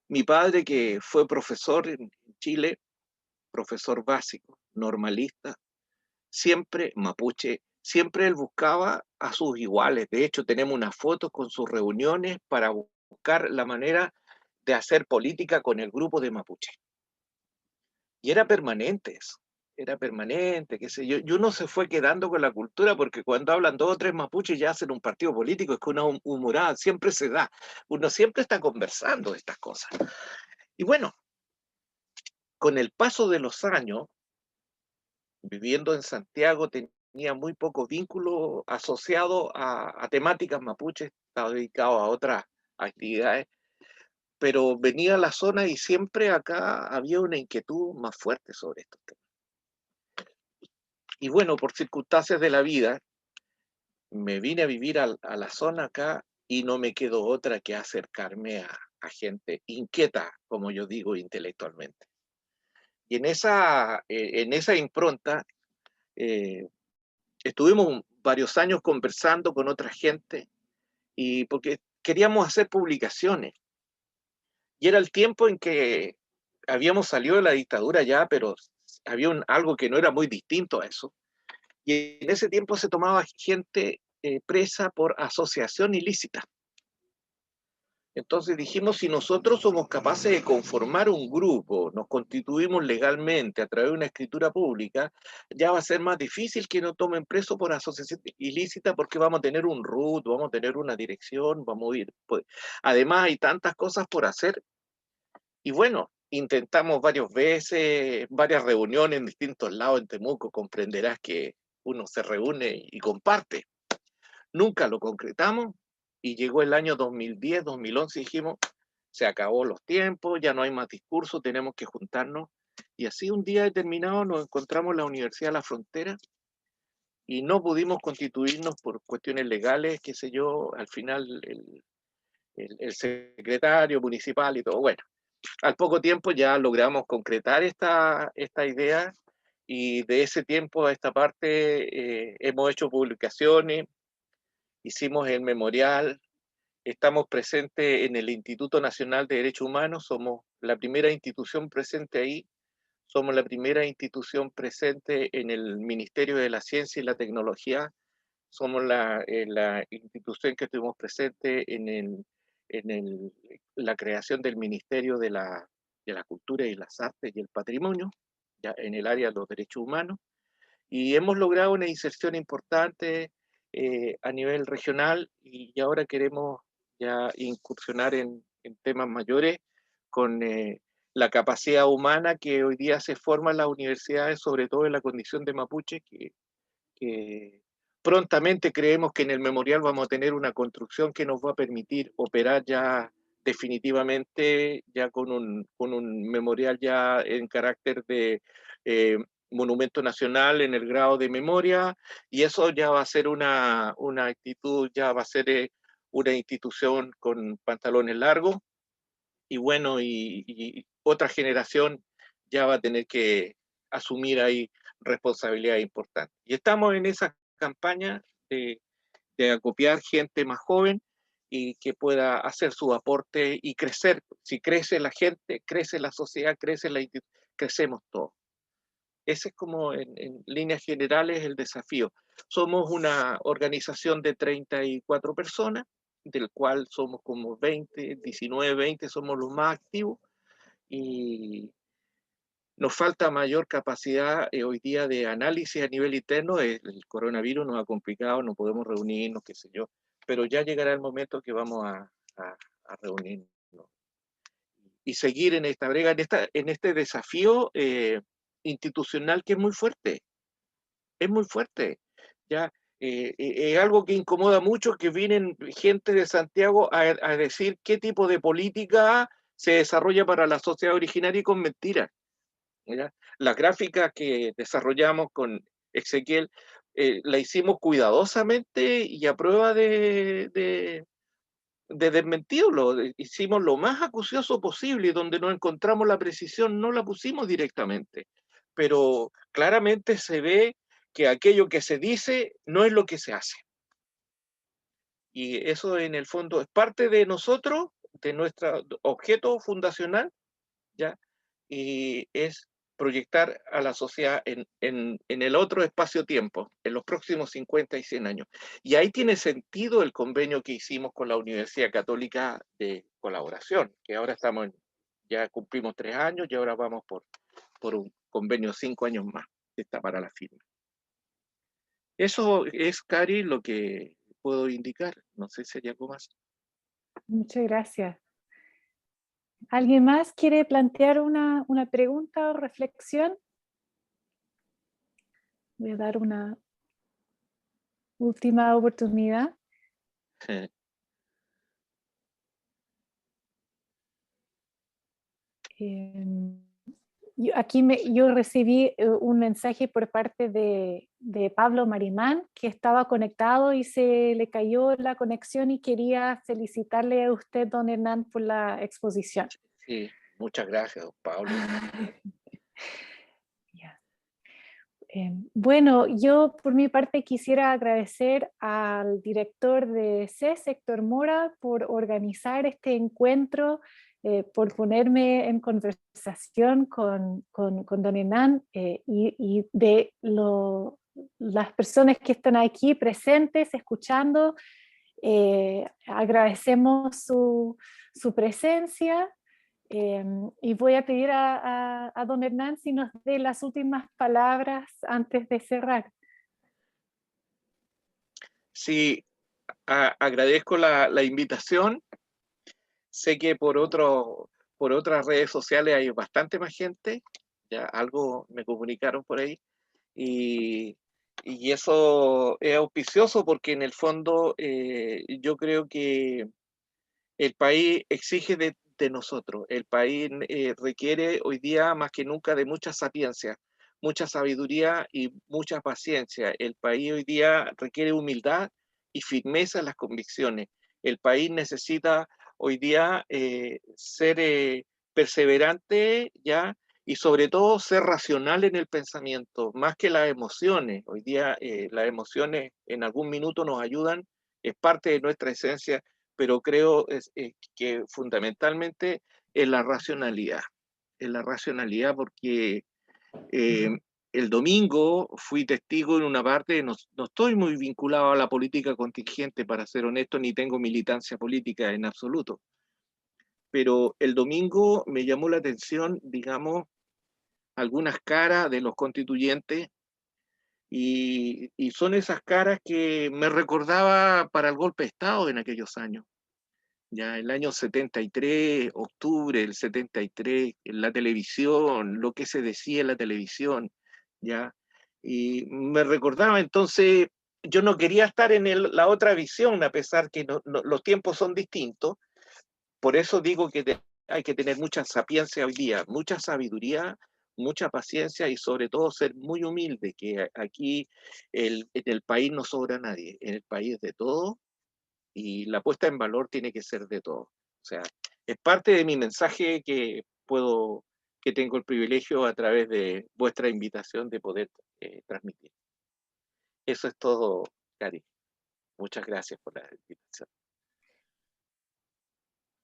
mi padre, que fue profesor en Chile, profesor básico, normalista, siempre mapuche, siempre él buscaba a sus iguales. De hecho, tenemos unas fotos con sus reuniones para buscar la manera de hacer política con el grupo de mapuche. Y era permanente eso, era permanente, qué sé yo. Y uno se fue quedando con la cultura porque cuando hablan 2 o 3 mapuches ya hacen un partido político, es que una humorada siempre se da. Uno siempre está conversando estas cosas. Y bueno, con el paso de los años, viviendo en Santiago, tenía muy poco vínculo asociado a temáticas mapuches, estaba dedicado a otras actividades, pero venía a la zona y siempre acá había una inquietud más fuerte sobre estos temas. Y bueno, por circunstancias de la vida, me vine a vivir a la zona acá y no me quedó otra que acercarme a gente inquieta, como yo digo, intelectualmente. Y en esa impronta estuvimos varios años conversando con otra gente y porque queríamos hacer publicaciones. Y era el tiempo en que habíamos salido de la dictadura ya, pero había algo que no era muy distinto a eso. Y en ese tiempo se tomaba gente presa por asociación ilícita. Entonces dijimos, si nosotros somos capaces de conformar un grupo, nos constituimos legalmente a través de una escritura pública, ya va a ser más difícil que nos tomen preso por asociación ilícita porque vamos a tener un RUT, vamos a tener una dirección, vamos a ir. Pues, además hay tantas cosas por hacer. Y bueno, intentamos varias veces, varias reuniones en distintos lados en Temuco, comprenderás que uno se reúne y comparte. Nunca lo concretamos, y llegó el año 2010, 2011 y dijimos, se acabó los tiempos, ya no hay más discursos, tenemos que juntarnos. Y así un día determinado nos encontramos en la Universidad de la Frontera y no pudimos constituirnos por cuestiones legales, qué sé yo, al final el secretario municipal y todo. Bueno, al poco tiempo ya logramos concretar esta idea y de ese tiempo a esta parte hemos hecho publicaciones, hicimos el memorial, estamos presentes en el Instituto Nacional de Derechos Humanos, somos la primera institución presente ahí, somos la primera institución presente en el Ministerio de la Ciencia y la Tecnología, somos la institución que estuvimos presente en la creación del Ministerio de la Cultura y las Artes y el Patrimonio, ya en el área de los derechos humanos, y hemos logrado una inserción importante a nivel regional y ahora queremos ya incursionar en temas mayores con la capacidad humana que hoy día se forma en las universidades, sobre todo en la condición de mapuche, que prontamente creemos que en el memorial vamos a tener una construcción que nos va a permitir operar ya definitivamente, ya con un memorial ya en carácter de monumento nacional en el grado de memoria, y eso ya va a ser una actitud, ya va a ser una institución con pantalones largos, y bueno, y otra generación ya va a tener que asumir ahí responsabilidades importantes. Y estamos en esa campaña de acopiar gente más joven y que pueda hacer su aporte y crecer. Si crece la gente, crece la sociedad, crecemos todos. Ese es como en líneas generales el desafío. Somos una organización de 34 personas, del cual somos como 20, 19, 20 somos los más activos, y nos falta mayor capacidad hoy día de análisis a nivel interno. El coronavirus nos ha complicado, no podemos reunirnos, qué sé yo, pero ya llegará el momento que vamos a reunirnos y seguir en esta brega, en este desafío institucional que es muy fuerte, ya. Es algo que incomoda mucho, que vienen gente de Santiago a decir qué tipo de política se desarrolla para la sociedad originaria y con mentiras. ¿Ya? La gráfica que desarrollamos con Ezequiel la hicimos cuidadosamente y a prueba de desmentirlo. Hicimos lo más acucioso posible y donde no encontramos la precisión no la pusimos directamente. Pero claramente se ve que aquello que se dice no es lo que se hace. Y eso en el fondo es parte de nosotros, de nuestro objeto fundacional, ¿ya? Y es proyectar a la sociedad en el otro espacio-tiempo, en los próximos 50 y 100 años. Y ahí tiene sentido el convenio que hicimos con la Universidad Católica de Colaboración, que ahora ya cumplimos 3 años y ahora vamos por un convenio 5 años más, que está para la firma. Eso es, Cari, lo que puedo indicar. No sé si hay algo más. Muchas gracias. ¿Alguien más quiere plantear una pregunta o reflexión? Voy a dar una última oportunidad. Yo recibí un mensaje por parte de Pablo Marimán, que estaba conectado y se le cayó la conexión, y quería felicitarle a usted, don Hernán, por la exposición. Sí, muchas gracias, don Pablo. Bueno, yo por mi parte quisiera agradecer al director de CES, Héctor Mora, por organizar este encuentro, por ponerme en conversación con don Hernán, y de las personas que están aquí presentes, escuchando. Agradecemos su presencia. Y voy a pedir a don Hernán si nos dé las últimas palabras antes de cerrar. Sí, agradezco la invitación. Sé que por otras redes sociales hay bastante más gente, ya algo me comunicaron por ahí, y Y eso es auspicioso porque en el fondo yo creo que el país exige de nosotros. El país requiere hoy día más que nunca de mucha sapiencia, mucha sabiduría y mucha paciencia. El país hoy día requiere humildad y firmeza en las convicciones. El país necesita hoy día ser perseverante, ¿ya? Y sobre todo ser racional en el pensamiento, más que las emociones. Hoy día las emociones en algún minuto nos ayudan, es parte de nuestra esencia, pero creo que fundamentalmente es la racionalidad. Es la racionalidad porque el domingo fui testigo en una parte, no estoy muy vinculado a la política contingente, para ser honesto, ni tengo militancia política en absoluto. Pero el domingo me llamó la atención, digamos, algunas caras de los constituyentes y son esas caras que me recordaba para el golpe de Estado en aquellos años. Ya el año 73, octubre del 73, en la televisión, lo que se decía en la televisión, ya. Y me recordaba, entonces, yo no quería estar en la otra visión, a pesar que los tiempos son distintos. Por eso digo que hay que tener mucha sapiencia hoy día, mucha sabiduría, mucha paciencia y sobre todo ser muy humilde, que aquí en el país no sobra nadie, en el país es de todo y la puesta en valor tiene que ser de todo. O sea, es parte de mi mensaje que tengo el privilegio a través de vuestra invitación de poder transmitir. Eso es todo, Cari. Muchas gracias por la invitación.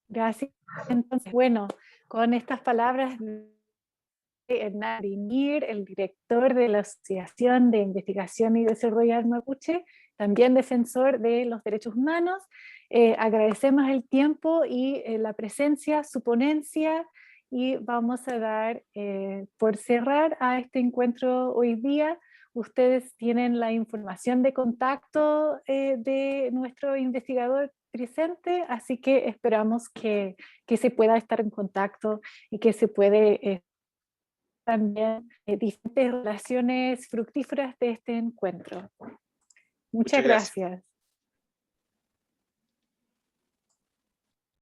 Gracias. Entonces, bueno, con estas palabras de Hernán Curinir, el director de la Asociación de Investigación y Desarrollo Mapuche, también defensor de los derechos humanos, agradecemos el tiempo y la presencia, su ponencia, y vamos a dar por cerrar a este encuentro hoy día. Ustedes tienen la información de contacto de nuestro investigador presente, así que esperamos que se pueda estar en contacto y que se puede también diferentes relaciones fructíferas de este encuentro. Muchas gracias.